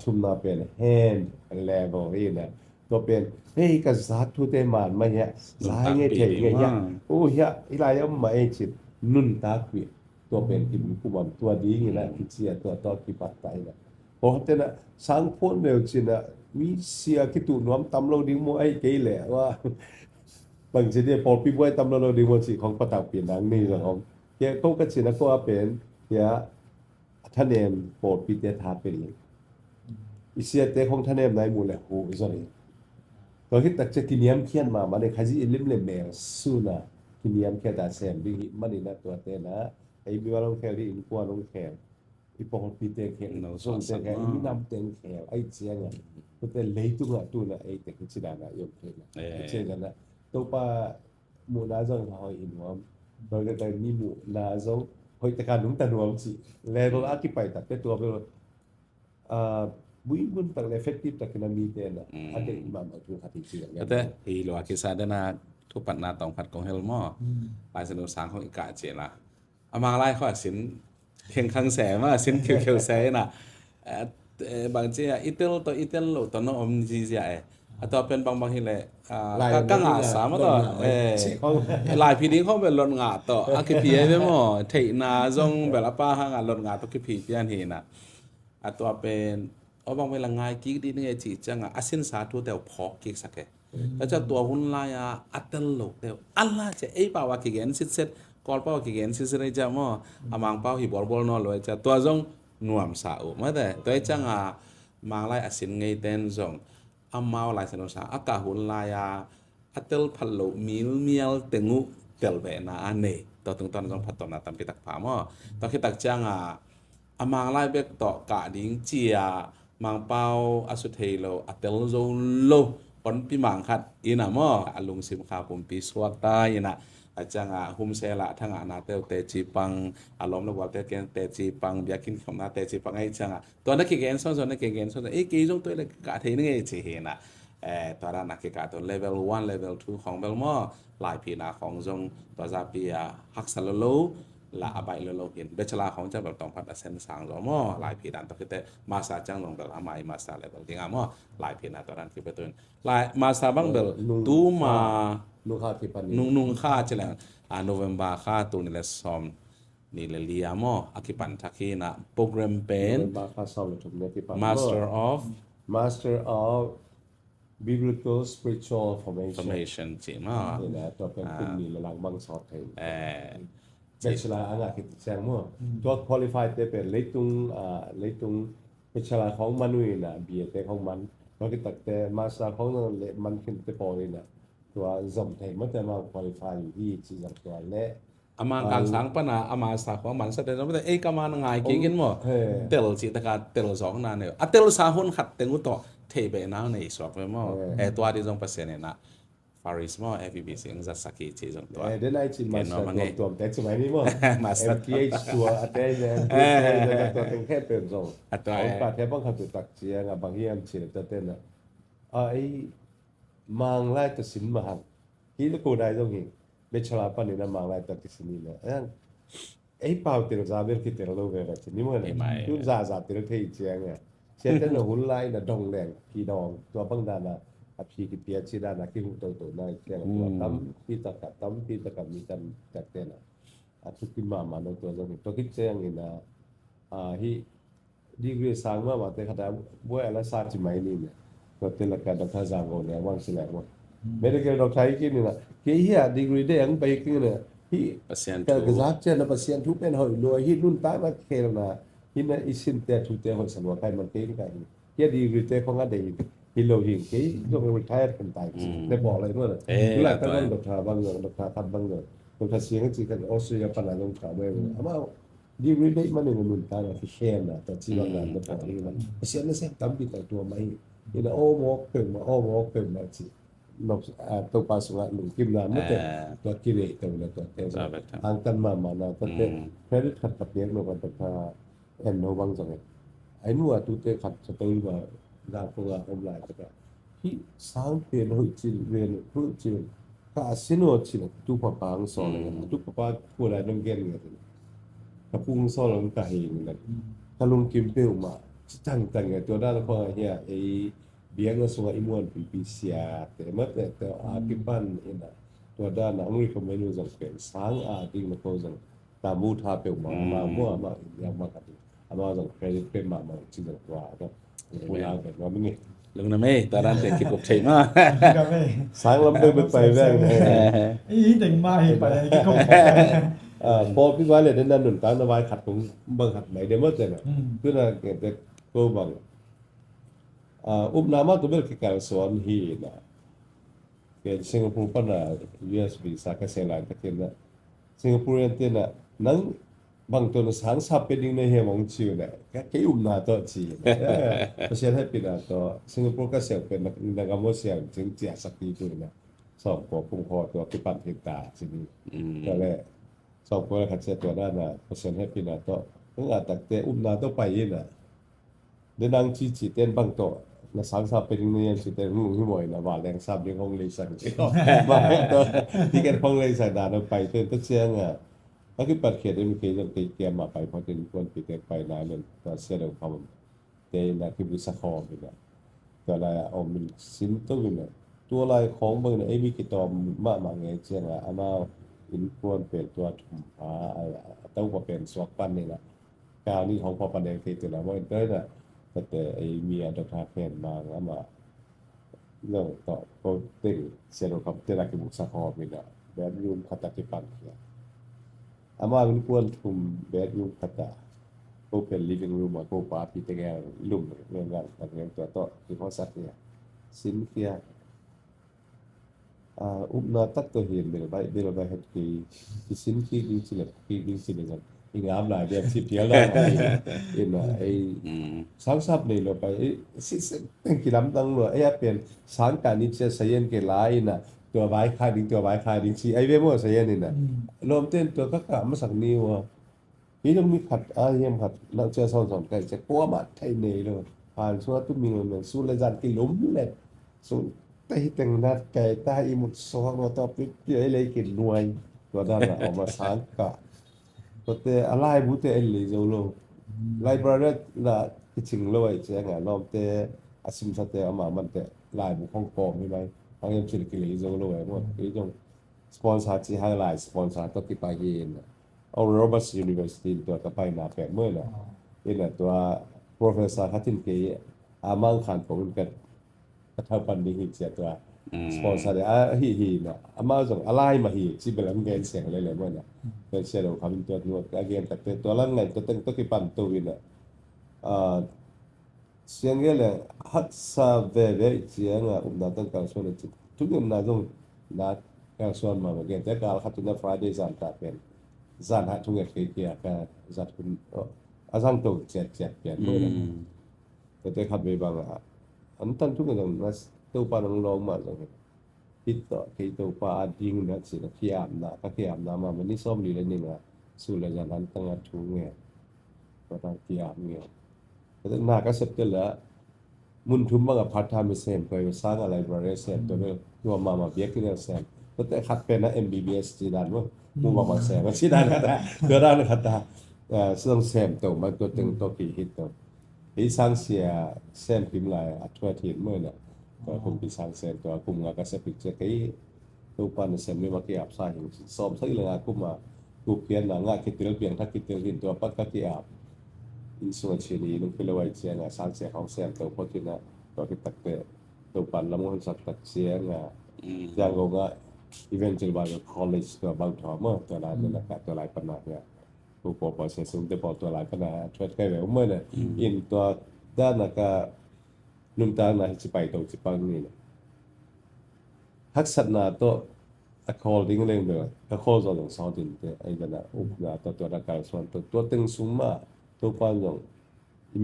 ชุ่มนาเป็น hand level ที่นะตัวเป็นเฮ้ยก็ซัดทุเตมันมาเนี่ยสายเงี้ยเงี้ยเนี่ยโอ้ยอีหลายอ่ะมาเองจินุ่นตาคุยตัวเป็นกินผู้บำตัวดีนี่แหละที่เสียตัวต่อที่ปัตไตนะพอเตนะสังพนเร็วจินะมีเสียคิดตัวน้อมตำเราดิ้งมัวไอ้เกย์แหละว่าบางทีเนี่ยพอพี่บวยตำเราดิ้งมัวสิของประตักเปลี่ยนนังนี่ละของเกี่ยก็กระชินะก็เป็นเกี่ยท่านเองโปรดพิจารณาเป็นเลยอิเสียแต่ของท่านเองในมูลแหละโอ้ยsorryตอนที่ตักจะกินยำเขียนมามันในขยี้ลิ้มเล่มแมวสู้นะกินยำแค่ตาแซมดิ้งมันนี่นะตัวเต้นะไอ้บิวลงแคลรี่อินกัวลงแคลอีปองปีเตงแขนส่งเตงแขนอีน้ำเตงแขนไอ้เจียงอ่ะแต่เลยตุกอ่ะตัวน่ะไอ้เตงชิดานะยกเทนะเช่นนั้นนะตัวป้าหมู่นาจงเขาอินวมโดยแต่มีหมู่นาจงเฮ้ยแต่การนุ่งแต่รวมสิแล้วก็อากิไปแต่ตัวเป็นบุยบุญแต่ effective แต่กันมีเตนะอันเด็กอิหม่ามเอาตัวขัดจริงอย่างเงี้ยแต่ฮีโร่อากิซาเดนาทุกปัญหาต้องผัดของเฮลมอลายสนุกสางของอีกาเจละอามาไล่ข้อสินเพียงคังแสมาสินเขียวๆแสน่ะบางทีอิตาลีตัวอิตาลีตัวน้องอมจีเซีย ตัวเป็นบางทีแหละลาย ก็งาสามตัวลายพีนี้เขาเป็นลนงาตัวอักขีพีได้มั้งเทนาจงแบบละป้าหางานลนงาตัวขีพีเปียนเห็นนะตัวเป็นบางเวลาง่ายกิ๊กดีนี่ไงจีจังอาสินสาธุแต่พอกิ๊กสักแค่แล้วจะตัวหุ่นลายอัตโลกเดียวอัลลาจะป่าวกิ๊กเห็นสิทธิ์กอลป่าวกิ๊กเห็นสิทธิ์จะมั้งมังป่าวฮิบอลนอลเลยจะตัวจงนวมสาวมาแต่ตัวจังมังลายอาสินไงเต้นจงmau lai seno sa akahun laya atel phallo miel tengu telbe na ane to tung ton jong phaton na tam pitak pha mo to khitak changa amang lai bek to ka ding chia mang pau asuthelo atel zo lo pon pi mang khat ina mo alung sim kha pum pi swak ta ina achanga hum sela thanga na tel te chi pang alom lo wa te ken te chi pang bia kin khom na te chi pang ai changa to na ki gen so na ki gen so e ki jong to le ka the ni nge chi he naตอนนั้นนักกีฬาตัว level 1 level 2 ของเบลมอหลายปีนาของจงตัวซาเปียฮักซาโลโลละอบายโลโลเห็นเบชลาของจะแบบต้องพัฒนาเส้นสางหรอมอหลายปีนั้นตัวคือแต่มาซาจังลงเบลอามามาซาเลเวลที่งามอหลายปีนาตอนนั้นคือเป็นตัวหลายมาซาบังเบลตูมานุ่งค่าเจริญโนเวมบาค่าตัวนี่แหละซอมนี่เลยเลียมออากิปันทักคีนะโปรแกรมเป็น Master of Biblical Spiritual Formation จริงเนาะนี่นะตัวเป็นกลุ่มนี้หลังบางสอดเองเบชลาอ่างกิจแสงมั่วตัว qualify เตเป็นเลยตุงเบชลาของมนุษย์นะเบียแต่ของมันเราคิดแต่มาสเตอร์ของมันขึ้นแต่พอเลยนะตัวจำเทมันจะมา qualify อยู่ที่จีนตัวและอามาการสังปนาอามาสาของมันแสดงว่าเอ้กามันง่ายกินมั้งเตลจิตการเตลสองนานเนี่ยเตลสาหุนขัดเต็งอุตโตเทเบนาในสอบเลยมั้งตัวที่จงเปอร์เซ็นต์เนี่ยนะฟาริสมั้ง FBC จะสักกี่ทีจงตัวเดี๋ยวไหนจีมาสเตอร์ตัวแต่สมัยนี้มั้ง FTH ตัวอัตเตอร์ตัวเป็นแค่เติมส่งปัจจัยบางคำตัวตักเสียงบางอย่างเสียจะเต้นนะไอ้มังไล่ตัดสินมาหันที่ลูกได้ตรงนี้เบชลาปันนี่นะมังไล่ตัดสินนี่นะไอ้เป่าเตลซาเบลคิดเตลโลเวกันนี่มั้งทุนซาเตลเทียเจียงเนี่ยเช่นนั้นหุ่นไล่นะดองแดงกีดองตัวบางด้านนะพี่กิเปียชีด้านนะกิหุ่นตัวนั่นแกงตัวตั้มที่ตะกับมีกันจัดเต้นนะทุกขึ้นมาโดนตัวคิดเจียงนี่นะที่ดีกรีสร้างมาแต่ขณะบัวอะไรสร้างจิ๋มนี่เนี่ยตัวเตลกันดอกทาจางโกเนี่ยว่างสิแหลกว่าไม่ได้เกี่ยวดอกไทยกินนี่นะเกี่ยดีกรีได้ยังไปกินเนี่ยที่แต่กระซับเจ้านะเปอร์เซ็นต์ทุกเป็นหอยรวยที่รุ่นตายมาเคลนะที่นั่นอิสินแต่ทุกแต่หอยสนุกใครมันเก่งกันเกี่ยดีกรีแต่ของอะไรฮิโลหิงเกี่ยยกเป็นไทยกันตายได้บอกอะไรด้วยนะทุกหลายตั้งดอกทาบางเงินดอกทาทับบางเงินดอกทาเสียงจริงกันออสเตรเลียปัญหาตรงขาเว้ยอามาดีกรีได้มันในรุ่นตายมาที่เชนนะแต่ที่ว่างานมันบอกนี่มันเปอร์เซ็นต์นั่นเองตั้มปีแต่ตัวไม่นี่นะโอ้โหเกิดมาสินกตัวปลาสุกหลุมกิมน้ำไม่เต็มตัวกิเลสตัวละตัวเต็มอังกันมานะตัวเต็มแค่ได้ขัดกับเนี้ยมันก็ตัวพาเอ็นโนบังจังไงไอ้หนูตัวเต็มขัดจะตัวมาด่างพวกอมลายตัวที่สร้างเป็นหุ่นจิ๋วเรียนหุ่นจิ๋วก็อาศัยโน้ตจิ๋วตัวปะปังสอนเลยนะตัวปะปังพูดอะไรต้องเก่งเลยกับพุ่งสอนเราไม่เห็นเลยถ้าลุงกิมเปรี้ยวมาจังไงตัวด้านพอเฮียไอ้biang sungai imuan pipisia temat te akipan ina to da na ngui ko menu jang pen sang ding na ko jang ta mu tha pe ma mo ma ya ma ka ama jang credit pe ma chi jang wa da ko la ke no mi lung na me ta ran te ki kop thei ma sang lam peไปแรงอีถึงมาเห็นไปที่เขาพอพี่ว่าเลยนั่นนุ่นตานะวายขัดตรงบังขัดไหนเดมอเตนะคือน่ะเก็ก็บังnama tu berkekal soal hina. Ke Singapore pana US visa ka selan takena. Singapore ente na nang bang to na sang sa peding na he mong chiu na. Ka ke na to chi. Pasal happy na to Singapore ka sel pen na gamo sel jing tia sakti tu na. So ko pung ho to ki pan ta sini. Ka le so ko ka se to na na pasal happy na to. Nga tak te na to pa ina. De nang chi ten bang to na sang sa peding na yan si ten ngi moy na wa leng sab ding hong lei sang chi ma to ti ken hong lei sang da no pai ten to sia nga a ki pat khe de mi ke jong te tia ma pai pho ten kon pi te pai na len to sia de pham te na ki bu sa kho bi na ตัวอะไรเอามันสินตัววินตัวอะไรของบางเนี่ยไอ้มีกิตอมมาไงเจียงอามาอินควรเป็นตัวถุงผ้าต้องเป็นสวกปั้นนี่แหละการนี้ของพอประเด็นคือตัวละว่าเด้อน่ะแต่ไอ้มีอันดับแฟนมาแล้วมาเรื่องต่อโปรตีนเซลล์คอมเตอร์กิบุกสะคอมินะแบบยูมขัดติปันเนี่ยอามาอินควรถุงแบบยูมขัดopen living room atau party dengan lum dengan tu atau di hosat dia sin kia upna tak to hin bila bai het ki sin ki di sila ki di sila dengan ingam lai dia si dia la ina ai sang sap ni lo bai si ki lam tang lo ai pen sang ka ni che sayen ke lai na ตัวไว้คายดิ้งตัวไว้คายดิ้งสิไอ้เว้ยมั่วsayen ni na lom tenตัวka ka ma sak ni waพี่ต้องมีขัดเยี่ยมขัดเราเจอสอนกันจะกลัวมาไทยเนี่ยเลยผ่านช่วงตุ้มมีเงินสู้เลยจันกิล้มเลยสู้ไต่แต่งนัดไก่ตาอีมุดซองเราต่อไปเยอะเลยกินรวยตัวนั้นออกมาสร้างกะตัวเตะอะไรบุตรเอลิโซโลไลบรารีละที่จริงเลยเจ้าไงล้อมเตะอาศิมสัตย์เอามามันเตะลายบุคคลกองใช่ไหมบางอย่างสิ่งกิเลสโซโลไอ้หมดที่จงสปอนเซอร์ที่ให้ไลน์สปอนเซอร์ต้องที่ไปเย็นเอา Roberts University ตัวกับไปนาแปะเมื่อน่ะนี่แหละตัว Professor ฮัตตินเกย์อามังคันผมกันกระทำปันดีหิเสียตัวสปอนเซอร์เนี่ยฮีน่ะอามาส่งอะไรมาฮีที่เป็นลำเงินเสียงอะไรเมื่อน่ะเป็นเสียงเราคำตัวนวดอาเกนแต่ตัวลังไงตัวตึงตัวกี่ปันตัววินน่ะเสียงเงี้ยเลยฮัตซาเวเวเสียงน่าต้องการส่วนจุดทุกอย่างน่าต้องน่าการส่วนมาเหมือนกันแต่การขัดตัว Friday จันทร์เป็นzan hat tunga kia ka zat kun azang to jet pia ko na te khat be bang an tan tunga dang nas to pa nang long ma lo hit to ke to pa ding na si na kiam na ma ni som li le ni na su le jan an tanga thu nge to ta kiam nge te na ka sep te la mun thum ma part time sem ko sang a library sem to be to ma bia ki na sem to te khat pe na MBBS ji dan wo mu ma se ma si dan kataตัวด้านคตาซึ่งเซมตัวมันตัวตึงตัวกี่ฮิตตัวไอ้สังเสียเซมพิมพ์ลายอัตราทีเมื่อเนี่ยตัวผมพิสังเซมตัวผมงากระเสพิจไอ้ตัวปันเซมนี่มาเกี่ยบสายหินสอบสักเรื่องกูมากูเปลี่ยนหนังคิดเรื่องเปลี่ยนถ้าคิดเรื่องหินตัวปักก็เกี่ยบอินส่วนเชนีนุ่งพิลวัยเชียงสังเสียของเซมตัวพอที่น่ะตัวที่ตักเตะตัวปันละมุนสักตักเสียงอย่างงงeventually by college ตัวบางทอมตัวลายนี่แหละตัวลายปัญหาเนี่ยผู้ปกครองเสียสูงแต่พอตัวลายปัญหาช่วยแก้ไขเมื่อเนี่ยอินตัวด้านนักนุ่มตาหน้าที่ไปตรงที่ปังนี่เนี่ยทักษะหน้าตัว according เรื่องเดียวก็ข้อสอบของสาวดินแต่ไอ้นั่นนะอุปนาตัวนักการส่วนตัวตึงสูงมาตัวปันยง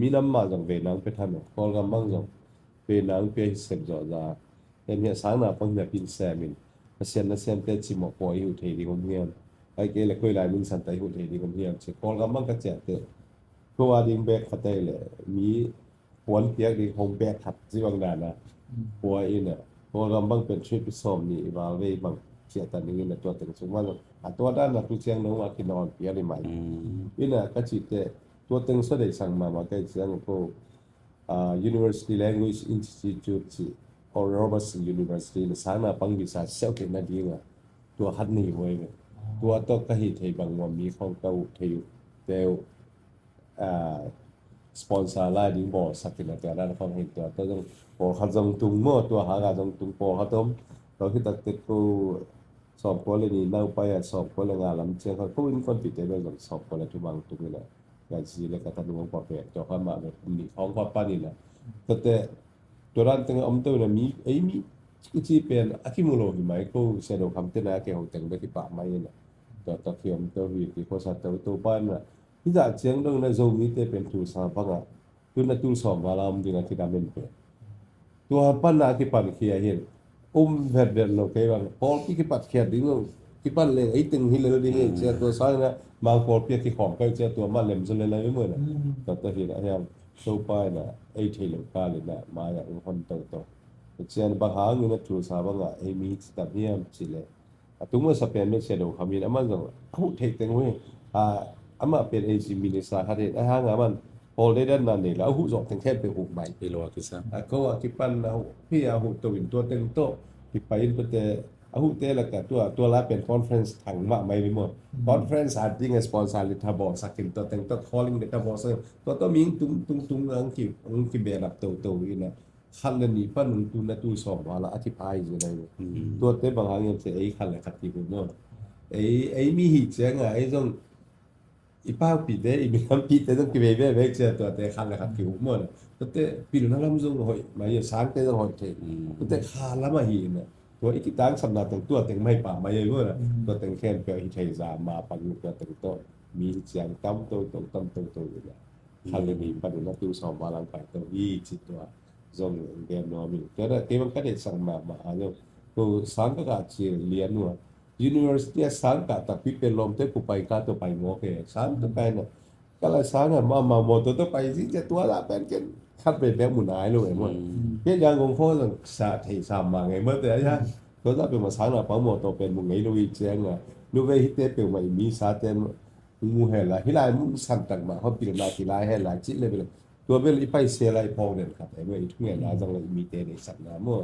มีน้ำมาจากเวียดนามไปทำเนี่ยพอกำบังยงเวียดนามไปเสพจ่อจ้าแต่เนี่ยสางหน้าปังเนี่ยเป็นแซมินเสียนเตจิมอกปอยหุ่นเทดีกว่าเมียนไอ้เกล็ดคุยลายมึงสันไตหุ่นเทดีกว่าเมียนเช็คพอลกำมังกระเจ็ดเตะเพราะว่าดิ้งแบกขัดได้เลยมีหวนเปียกดิ้งหงแบกขัดจีวังดานะปัวอินเนี่ยพอกำมังเป็นช่วยพิสอมนี่ว่าเว้ยบังเสียตันนี้เนี่ยตัวตึงสูงว่าตัวด้านนักทุเชียงน้องว่ากินนอนเปียได้ไหมอินเนี่ยก็จิตเตะตัวตึงสุดได้สั่งมาใกล้เชียงพวกUniversity Language Institute or Roberts University ในสางนาปังวิชาเซลล์นาดีงตัวฮัดนี่ไว้ตัวต้องกระหิทให้บางวันมีของเก่าเที่ยวเดียวสปอนเซอร์ไล่ดิ้งบอสักทีละตัวด้านของเห็นตัวต้องพอเขาจงตุงมั่วตัวหากาจงตุงพอเขาต้มเราที่ตัดติดกูสอบคนเลยนี่นั่งไปสอบคนเลยงานลำเชียงเขาเป็นคนติดใจเรื่องสอบคนเลยทุกบางตุงนี่แหละการชี้เลยการทำงานพอเพียงจอเข้ามาแบบมีของความปั้นนี่แหละแต่ตัวด้านตั้งอมตัวนั้นมีกุจิเป็นอาคิมุโรหิมายก็เสด็จคำเตือนอาเกี่ยวกับไปที่ป่าไม้เนี่ยตัวเขียมตัววิธีโคสัตตัวบ้านน่ะที่จะเชียงตรงนั้นโจมีแต่เป็นตัวสามพังอ่ะตัวนั้นตัวสองวาลามดีนะที่ดำเป็นตัวปั้นน่ะที่ปั้นเขียเห็นเวดโลเกบังพอที่ปั้นเขียดิ้งที่ปั้นเลยไอ้ตึงฮิเลอร์ดิ้งเจ้าตัวซ้ายนะบางพอเปียที่ของก็เจ้าตัวมันเล่มจนเลยอะไรไม่เหมือนน่ะตัวเห็นอะไรอย่างโซปายน่ะไอ้ที่เหลือกาเลยน่ะมาอย่างคนโตเชียนบางหางเงินถูกสาบังอ่ะไอ้มีตับเยี่ยมสิเลยตุ้งว่าสเปนไม่เสียดอกคำนี้อามันก็เขาเทคแต่งเว้ยอามาเป็นเอจิมินิสาฮัดเองไอ้หางมัน Paul đây đơn là để là hụ dọn thành thêm từ hụ mày พี่โลกิซะ ก็ว่าที่ปั้นเอาพี่เอาหูตัววินตัวเต็งโตที่ไปเป็นแต่เอาหูเตะแล้วก็ตัวละเป็นคอนเฟรนซ์ถังว่าไม่ไปหมดคอนเฟรนซ์อาจจะเป็นสปอนเซอร์ลิทาบอสักกินตัวเต็งตัว calling ลิทาบอซึ่งตัวมิงตุ้งอังกิเบลับตัวอีนะขันนี้ปั้นตุ้งนะตู้สองว่าละอธิบายยังไงตัวเตะบางครั้งยังเสียไอ้ขันเลยขัดที่ผมเนาะไอ้มีหิเจ้งไอ้ตรงอีป้าปีเตอีมีคำปีเตต้องกิเบเบ้เจ้าตัวเตะขันเลยขัดที่ผมเนาะแต่ปีนั้นเราไม่รู้หอยมาอย่างสารเตต้องหอยเทแต่ขาละมาหินตัวอีกตั้งสำนักตัวเต็งไม่ป่ามาอย่างว่าตัวเต็งแค่เปลี่ยนหิเทซามาปันตัวเต็งตัวมีเสียงตั้มตัวอยู่เนี่ยขันเลยมีปันนักดูสอบวาลังไปตัวอีจิตตัวจงเรียนนอมิก็ได้เกี่ยวกับเด็กสั่งมาเนี่ยตัวสังกัดเชียเรียนว่า University สังกัดแต่พี่เป็นลมเตปุไปก้าตัวไปงอเกสังตัวไปเนี่ยkalau sana mama moto tu pai si je tua la pen ken khat be be mun ai lo e mo ye yang gong pho sa thei sa ma ngai mo te ya to ta pe ma sang la pa mo to pen mu ngai lo i cheng a lu ve hi te pe mai mi sa ten mu he la hi lai mu san tak ma ho pi la ki lai he la chi le beตัวเบลอีไปเสียไรพองเด่นครับไอ้เมื่อทุ่งเงินนาจังเลยมีเตในสัตว์น้ำมั่ว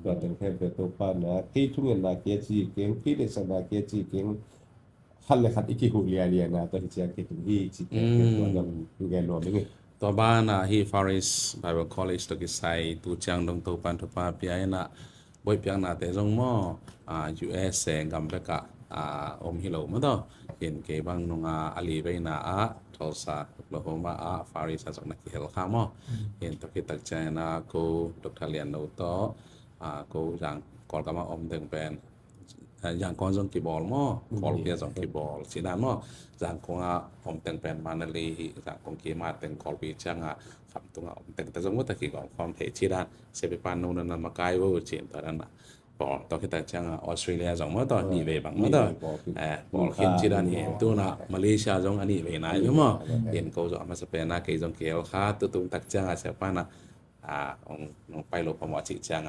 ตัวเต็งแค่เป็นตัวป้านะที่ทุ่งเงินนาเกียจีเก่งที่ในสัตว์นาเกียจีเก่งขันเลยขัดอีกกี่หูเลียนะตัวที่จะคิดถึงที่จิตตัวยังดูแกนรวมยังไง ตัวบ้านนะที่ Faris Bible College ตัวกิไซตัวจังดงตัวปันทุปาปีไอ้นะบ่อยเพียงนะแต่จงมั่วUS แสงกำเปกะอมฮิโลมั้งตัวเห็นเก็บบางนงอาลีไปนะทอสาโลโฮมาFaris จากนักเฮลข้ามั่วเห็นตัวกิตักใจนะกูดรเลียนโนโตกูอย่างก่อนก็มาอมเต็งเป็นอย่างก่อนจงกีบอลมั่วบอลเปียจงกีบอลสีน้ำมั่วจากกงอมเต็งเป็นมานาลีจากกงกีมาเต็งกอลปีจังคำตัวอมเต็งแต่จงว่าตะกี้ก่อนความเทชีด้านเซเปปานนูนันมาไกลว่าเจียนตอนนั้นนะบอลตัวที่แต่จังออสเตรเลียจงว่าตอนนี้เวบังว่าตอนบอลขึ้นชีด้านเห็นตัวน่ะมาเลเซียจงอันนี้เวน่าอยู่มั่วเห็นเขาจงมาสเปนนะเกยจงเกลค่าตัวตักจังเซปานะองไปลบประมวลจิจัง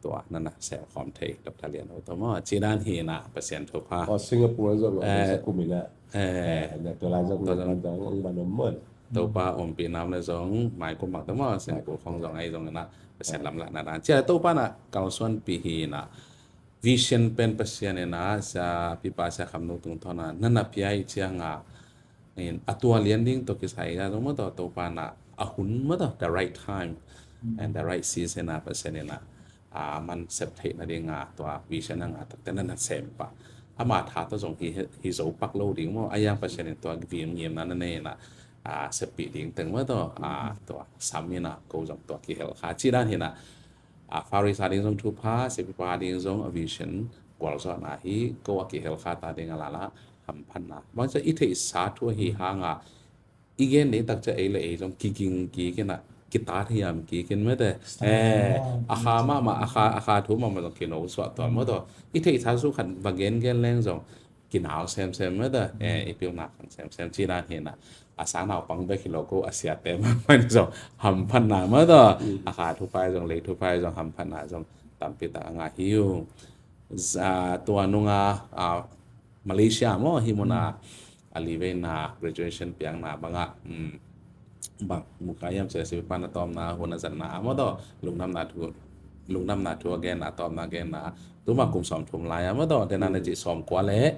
ตัวนั่นนะเซลคอมเทคดรเลียนตัวมั่วจีด้านเห็นเปอร์เซ็นต์ทุกภาคสิงคโปร์จงสักกุมิละตัวลายจงองบันมดตัวป้าอมปีน้ำในจงหมายความว่าตัวมั่วสิงคโปร์ของจงไอ้จงนะเปอร์เซ็นต์ลำละนั่นเจ้าตัวป้านะเก่าส่วนปีหีนะวิชั่นเป็นเปอร์เซ็นต์นะจะพิพากษาคำนู้นตรงท่านั้นนั่นนะพี่ไอ้เจ้านี่ตัวเลี้ยงดิ้งตัวกิจใส่กันตรงมั่วตัวป้านะหุ่นมั่วตัว the right time and the right season นะเปอร์เซ็นต์นะมันเสพติดนั่นเองตัววิชั่นนั่งแต่นั่นน่ะเสพปะมาถ้าตัวส่งที่โซปักโลดิ้งมั่วไอ้ยังเปอร์เซ็นต์ตัววิมเยี่ยมนั่นเองนะเสพติดดิ้งแต่เมื่อตัวสามีนะก็จงตัวกี่เฮลค่าจีด้านเห็นนะฟาริสาดิ้งจงทุพาเสพปาดิ้งจงวิชั่นกว่าส่วนนะฮีก็ว่ากี่เฮลค่าตาดิ้งอะไรละทำพันนะมันจะอิทธิสาทั่วฮีหางอีกอย่างนี้ตักจะเอเลยจงกี่กันนะกีตาร์ที่ยามกี่กินไม่ได้อาคามาอาคาทุ่มมาต้องกินเอาสวดตัวเมื่อตัวอีที่ท้าสู้ขันบางเงินแรงจงกินเอาเซมไม่ได้อีเปียวหนักเซมจีน่าเห็นนะอาสาหนาวปังไปกิโลก็อาเซียเต็มไม่จงหำพันหนาเมื่อตัวอาคาทุบไปจงเล็กทุบไปจงหำพันหนาจงตามปีตางาฮิวตัวนุ่งมาเลเซียมั้งฮิมนาอาลีเวนา graduation เปียงนาบางบางมุขายามเสียสิบปานตอมนาหัวนันนาเมื่อต่อลุงน้ำนาทัวแกนนาตอมนาแกนนาตัวมากุมสอมทุมลายเมื่อต่อแต่นั่นจะสอมกว่าแล้ว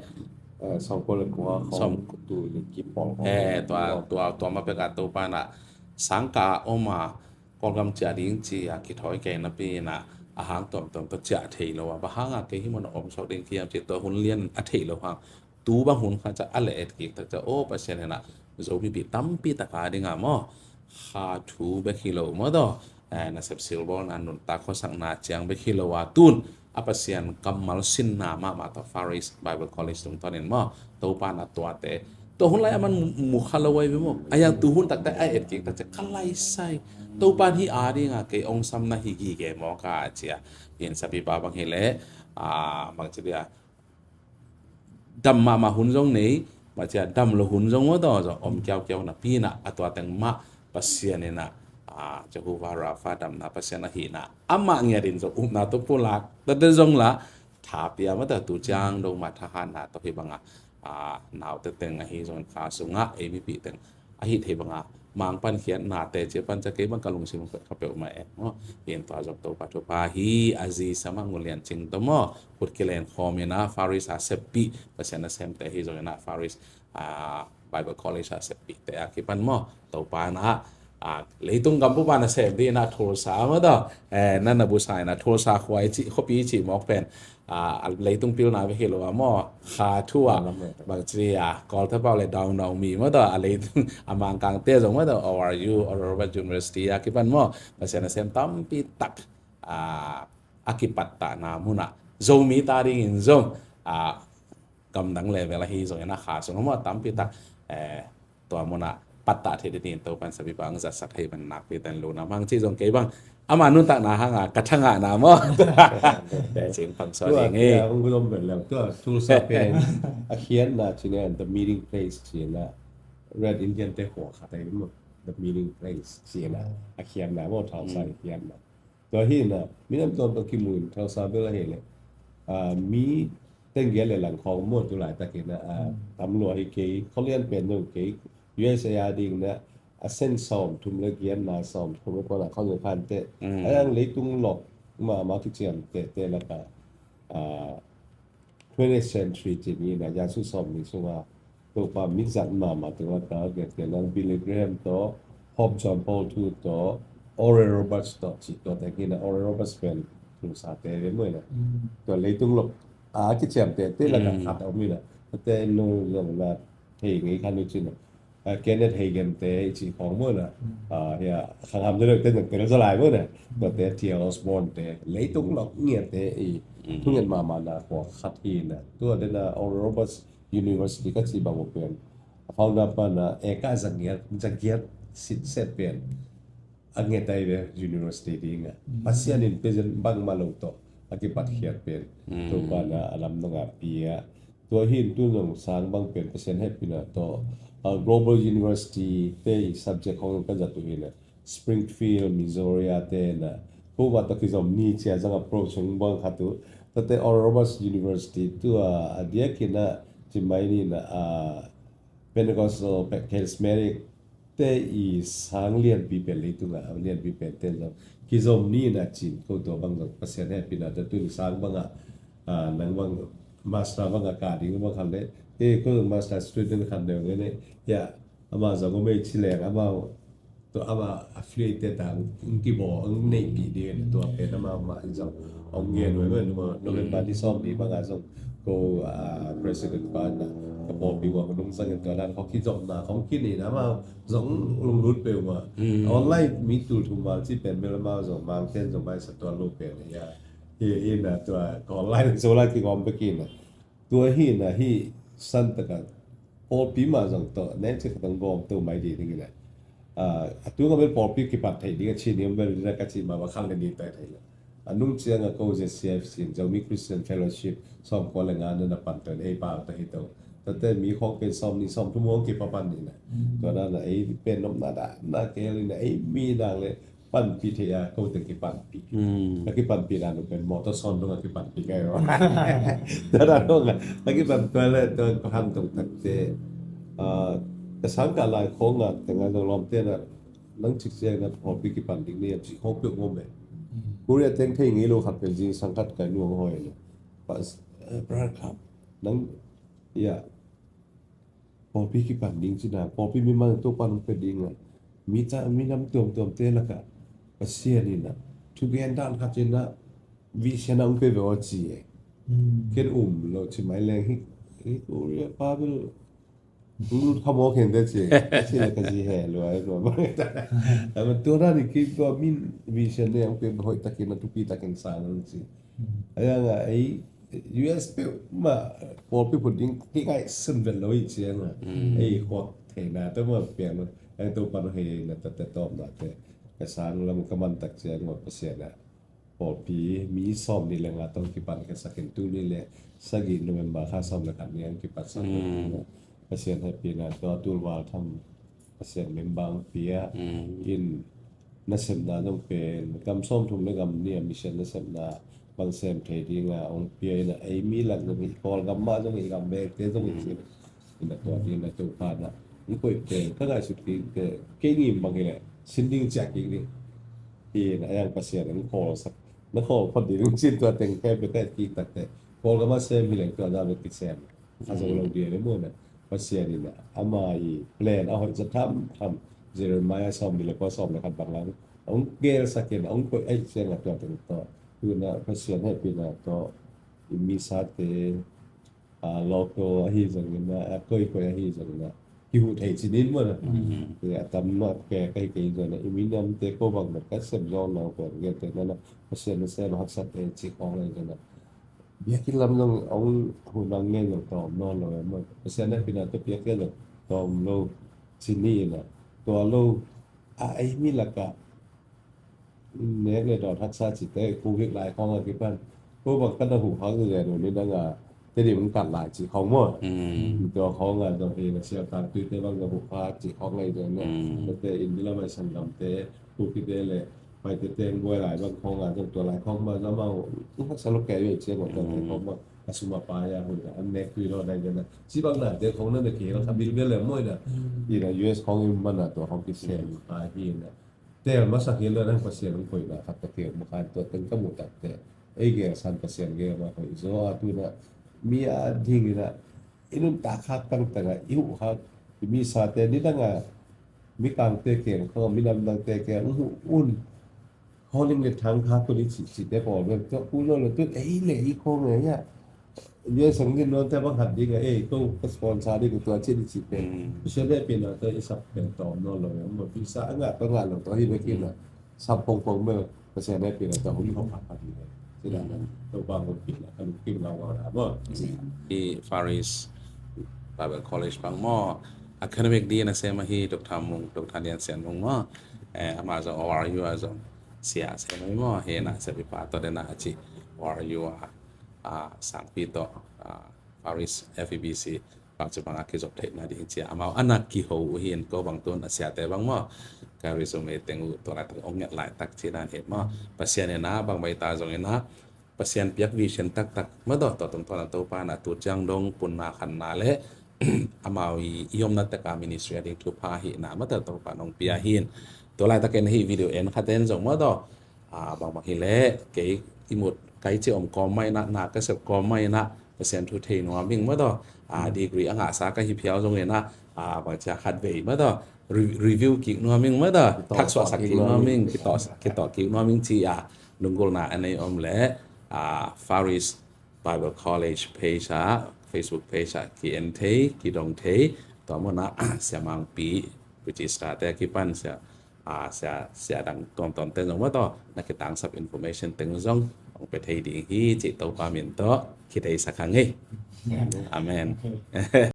สองคนเลยกว่าสอมตัวกี่ปองตัวมาเป็นการตัวปานะสังกาอมากองกำจัดดิ้งจีกิถอยแกนนับปีนะอาหารตอมตัวจะเทลว่าบางครั้งเกี่ยที่มันอมชอบดิ้งที่ยามจิตตัวหุ่นเลี้ยนอเทลว่าตัวบางหุ่นเขาจะอะไรเอ็ดกิแต่จะโอ้เปอร์เซ็นต์นะโจพี่ปีตั้มปีตะการดิ่งมั้งหาทูเบกิโลมั้งต่อน่าเสพซิลบอลนั่นนุ่นตาเขาสั่งนาเจียงเบกิโลว่าตุนอาเปเซียนกัมมัลสินนามาต่อ Faris Bible College ตรงตอนนี้มั้งตัวปานาตัวเตะตัวหุ่นไรมันมุขลอยไปมั้งไอ้ยังตัวหุ่นตักแต่ไอเอ็ดกิแต่จะขันไล่ใส่ตัวปานที่อาดิ่งเกี่ยองซัมนาฮิกิเกมอกาเจียเห็นสับปีปาบางเฮเล่บางทีเดียดัมมาหุ่นจงนี้มาเจอดำโลหุ่นจงว่าต่อจะอมเกี่ยวนะพี่นะตัวแต่งมาปัสยานี่นะจะหูวาราฟาดำนะปัสยานะหินะมาเงียดินจะนาตุปุลักแต่เดี๋ยวจงละถ้าเปียมาแต่ตุจางดงมาทหารนะตัวที่บังหนาวแต่งหิจงขาสุงะมีปีแต่งหิเทบัง mang pan khian na te che pan cha ke bang kalung sim kha pe ma e mo yen to jok to pa to pa hi azi sama ngulian ching to mo put kilen khomena faris a sepi pasena sem te hi zona faris Bible College a sepi te a ki pan mo to pa na leitung gampu pa na sem di na thol sa ma da na na bu sai na thol sa khwai chi khopi chi mok pen leitung pil na ve helo mo kha thua bang chi kol tha pa le down now mi ma da leitung amang kang te jong ma da ORU or Harvard University a ki pan mo pasena sem tam pi tak akipatta na muna zomi ta ring in zomกำลังเลยเวลาที่ส่งนะขาส่งมาตั้มพิตาตัวมนะปัตตาเทดินตัวปันสบิบังจะสักให้มันหนักไปแต่รู้นะบางที่ส่งเก็บบางอามานุตานาหางกระทั่งนะมั้งแต่จริงฟังสอนเองเองคุณผู้ชมเป็นแล้วก็ทูลสับเป็นอาเขียนนะที่เนี่ย the meeting place ที่นะ red Indian เตะหัวขาดไปหมด the meeting place ที่นะอาเขียนนะว่าทางซ้ายเขียนนะตัวที่นะมีน้ำต้นตัวขี้มูลทางซ้ายเป็นอะไรเลยมีเต้นเกี่ยวกับหลังของมวดตัวหลายตะกี้นะตำรวจเกี่ยเขาเรียนเป็นหนึ่งเกี่ย USAID นะเส้นสองทุ่มละเกียนนาสองทุ่มละคนเขาอยู่พันเตะไอ้ยังเลยตุ้งหลอกมาทุกเชียงเตะแล้วก็20th century จีนี้นะยาสุสอมนี่สุว่าตัวความมิจัดมาตัวละก็เกิดจากนั้นบิลลี่แกรมตัวฮอบจอห์นพอลทูตัวออเรโรบัสตัวจีตัวแต่กี้นะออเรโรบัสเป็นทุ่งสาเตะเรื่อยๆนะตัวเลยตุ้งหลอกคิดเชียงเตะแล้วก็ขัดเอามีนะแต่โน้ตอย่างนั้นเฮ้ยงี้คันนี้จริงนะKenneth Hagen เตะจีของเมื่อน่ะเฮียข้างทำจะเลิกเต้นอย่างเป็นสลายเมื่อน่ะตัวเตะเทียร์ออสบอนเตะเลยตุ้งหลอกเงียบเตะทุกอย่างมานะหัวขัดทีน่ะตัวเดน่ะ Oral Roberts University ก็จีบางเป็นฟาวน์ดับนะเอกาจังเกียร์สิทธิ์เสร็จเป็นอันเงียบได้เลย University ดีไงภาษาอินเป็นบางมาลงต่ออากิปัตเขียนเป็นตัวบ้านนะอลัมนงาปีอะตัวหินตัวหนึ่งสร้างบางเป็นเปอร์เซ็นต์ให้เป็นตัว Global University เต้ subject ของกันจัดตัวนี้นะ Springfield Missouri เต้นะผู้ว่าตะกี้สมนี่เชียร์จัง approach ของบางขัดตัวแต่ Oral Roberts University ตัวเดียกินะจิมไม่นี่นะPentecostal Charismatic เต้สร้างเรียนปีเป็นเลยตัวนะเรียนปีเป็นเต้แล้วกิสมนี่นะจีนเขาตัวบางเปอร์เซ็นต์ให้เป็นนะแต่ตัวสร้างบางนังบางมาสเตอร์บางอากาศดีก็บางคำเลยก็มาสเตอร์สตูดิโอคำเดียวกันเนี่ยอามาจากก็ไม่ชิลล์อามาตัวอามา affiliated ต่างที่บอกในปีเดียวตัวเป็นอามาจากองเงินไว้เมื่อโนเวมเบอร์ที่ซ้อมดีบางส่งก็president บ้านนะก็บอกปีว่ามันลงสังเกตการณ์เขาคิดจบนะเขาคิดนี่นะมาส่งลงรุ่นไปว่าออนไลน์มีตัวทุ่มมาที่เป็นเมลมาส่งมาเช่นส่งไปสัตว์โลกเป็นเนี่ยที่นะตัวออนไลน์โซล่าที่กอมไปกินนะตัวที่นะที่สันตกันพอปีมาส่งตัวเนี่ยจะต้องกอมตัวไม่ดีนี่แหละตัวก็เป็นพอปีกี่ปัจจัยดีก็ชิ้นนี้มันเป็นเรื่องที่มาว่าขั้นกันดีแต่ไทยละนุ่งเชียงก็จะ CFC จะมี Christian Fellowship ซ้อมคนแรงงานนั่นนะปั่นตัวไอ้ป่าวแต่ที่ตัวแต่มีของเป็นซ้อมนี่ซ้อมทุ่มงกี่ปันนี่นะตัวนั้นไอ้เป็นน้ำหน้าเกลีนะไอ้มีนางเลยปั่นปีเทียก็ถึงกี่ปั่นปีแล้วกี่ปั่นปีนั้นเป็นมอเตอร์ซอนต้องกี่ปั่นปีไงวะแต่ละต้องแล้วกี่ปั่นตัวเลยตัวทำตรงตัดเจแต่สังกัดหลายของแต่งานต้องล้อมเต้นนั่งชิดเสียงนะพอปีกี่ปั่นดิ้งเนี่ยจีของเปลือกงมเลยกูเรียกเต็งที่งี้เราขัดเป็นจริงสังกัดไก่น่วงหอยเลยปัสประครับนั่งพอปีกี่ปั่นดิ้งสินะพอปีมีมันตัวปั่นเป็นดิ้งอ่ะมีน้ำตัวเต้นละกันก็เสียนี่นะทุกอย่างด้านขัดเจนนะวิชาน้ำเป็นแบบว่าจีเกิดเราใช่ไหมแรงฮิกูเรียกป้าเป็นรู้ขโมยเห็นได้จีแล้วก็จีแห่รวยบ้างแต่มันตัวนั้นคือว่ามีวิชาเนี่ยเป็นแบบว่าตะกี้นั่นทุกปีตะกี้สร้างนั่นสิไอ้ US เป็นมาพอพี่พูดยิ่งง่ายสิ่งเป็นร้อยเชียงอ่ะไอ้ขวดเทน่าแต่ว่าเปลี่ยนไอ้ตัวปัญหาเนี่ยแต่ตอบนะแต่กระสานแล้วมันก็มันตักเชียงหมดเปอร์เซ็นต์อ่ะพอปีมีซ้อมนี่แหละngaต้องกี่ปันกันสักกี่ตัวนี่แหละสักกี่โนเวมเบอร์ข้าซ้อมแล้วกันเนี่ยกี่ปันสักเปอร์เซ็นต์ให้ปีนะตัวตัวว่าทำเปอร์เซ็นต์เมมบางปีอ่ะอินนักเสพนาต้องเป็นกำซ้อมทุ่มแล้วกำเนี่ยมิเชลนักเสพนาบางเซมเทดิ้งอ่ะองเปียนะไอ้มีหลังจะมีคอลกัมมาต้องมีกัมเบกเตต้องมีสิ่งนี่ตัวนี้นะตัวผ่านนะ Ni ko ke kada suti ke ni bangile sinding jack ni na yang pasien ang call sa na call pag din sin to teng ke betet ki takte call kama se milen to da betit sem aso lo dia le mo na pasien ni na ama i plan a hoจะทำJeremiah ซ่อมมีแล้วก็ซ่อมนะครับบางหลังองเกลสักเกนองก็ไอ้เสียงตัวถึงต่อคือนะภาษาให้เป็นก็มีสาเตโลโก้ฮีจังนะก็อีกคนฮีจังนะคิวไทยจีนินมั้งนะคือตำมาแก่ใกล้ๆจังนะอีมินำเตก็บางแบบก็เสพย้อนเราก่อนเงี้ยแต่นั่นนะภาษาเนี่ยเสียหักสัตย์จิกออกเลยจังนะเบียกินลำนึงองหุ่นนางเงี้ยอย่างต่อมนอนเลยมั้งภาษาเนี่ยเป็นตัวเปียกเลยต่อมโลซินี่นะตัวโลไอ้มีหลักกะเนี่ยเลยดอทักษะจิตเต้กูวิกหลายข้องอะไรกันกูบอกกันหูเขาคือไงโดนนี่นั่งอ่ะแต่ดิมันกัดหลายจีของมั่วตัวของอ่ะตัวเองเสียการตื่นเต้นบ้างกับบุคคลจีของอะไรเนี่ยแต่อินที่เราไม่สันดำเต้กูคิดได้เลยไปเต้นด้วยหลายบางของอ่ะตัวหลายของมาแล้วมาทักษะลูกแก่อยู่เช่นหมดตัวของมาasuma paya hunda anne kuilo dai jana si bang na de khong na de ke la khabil be le moi na i na us khong im mana to khong ki se pa hi na te ma sa hi la na pasien ko na khat ta ke ma kan to ten ka mu ta te ei ge san pasien ge ma ko zo atu na mi a ding na inun ta khak tang ta ga iu ha mi sa te ni da nga mi kang te ke ko mi nam dang te ke un holding the thang kha ko ni chi te ko le to ku lo le tu ei le i khong ne yaเยอะสังเกตโน้นแต่บางหัดดีก็ตู้สปอนเซอร์ดีก็ตัวเช่นที่เป็นเชื่อได้เป็นตัวอีสับเป็นต่อโน้นเลยหมดพิซซ่าอ่ะต้องงานหลงตัวที่ไม่กินอ่ะซับปงเมื่อเชื่อได้เป็นตัวที่เขาผัดพอดีเลยที่นั่นตัวบางคนกินแล้วก็กินเราอ่ะว่าที่ Faris Bible College บางหม้อ academic ดีนะเซมาฮีดอกทำมุงดอกทานเรียนเสียนมุงหม้อมาจาก ORU อ่ะจ้ะเสียเซมาหม้อเฮนะเสบิปาตัวเดน่าจี ORU sang pito Faris FEBC ปัจจุบันอาคิจบเทคนาดีเจียอามาอันนักกิโฮเฮียนก็บางต้นอาเซียแต่บางหม้อการวิสุเมเตงูตัวอะไรตัวองค์เนี่ยหลายตักที่นั่นเห็นหม้อปัสเซียนเนี่ยนะบางใบตาตรงนี้นะปัสเซียนเปียกวิเชนตักเมื่อต่อตรงตัวนั้นตัวปานะตัวจังดงปุ่นนาขันนาเละอามาวิยมนัตกามินิสทรีดิ้งทุพาหินะเมื่อต่อตัวปานองเปียหินตัวอะไรตะเกนให้วิดีโอเอ็นขัดเอ็นส่งเมื่อต่อบางหิเละเกยอิมุดไกจิอมกอไม่นะก็เสพกอไม่นะเปอร์เซ็นต์ทุเทนัวมิ่งเมื่อต่อดีกรีอ่างสาก็ฮิเพียวตรงนี้นะบางจะขัดเวเมื่อต่อรีวิวกิกนัวมิ่งเมื่อต่อทักษะสักกิกนัวมิ่งคิดต่อกิกนัวมิ่งที่ลุงกุลนาอันนี้อมเละFaris Bible College page Facebook page กินเทกิดงเทต่อเมื่อนะเสียมังปีวิจิตรแต่กิปันเสียดังตอนเต้นตรงว่าต่อนักต่างสับ information เต็งซองไปไทยดีที่จิตตัวปามินโตคิดได้สักครั้งเฮ้อาเมน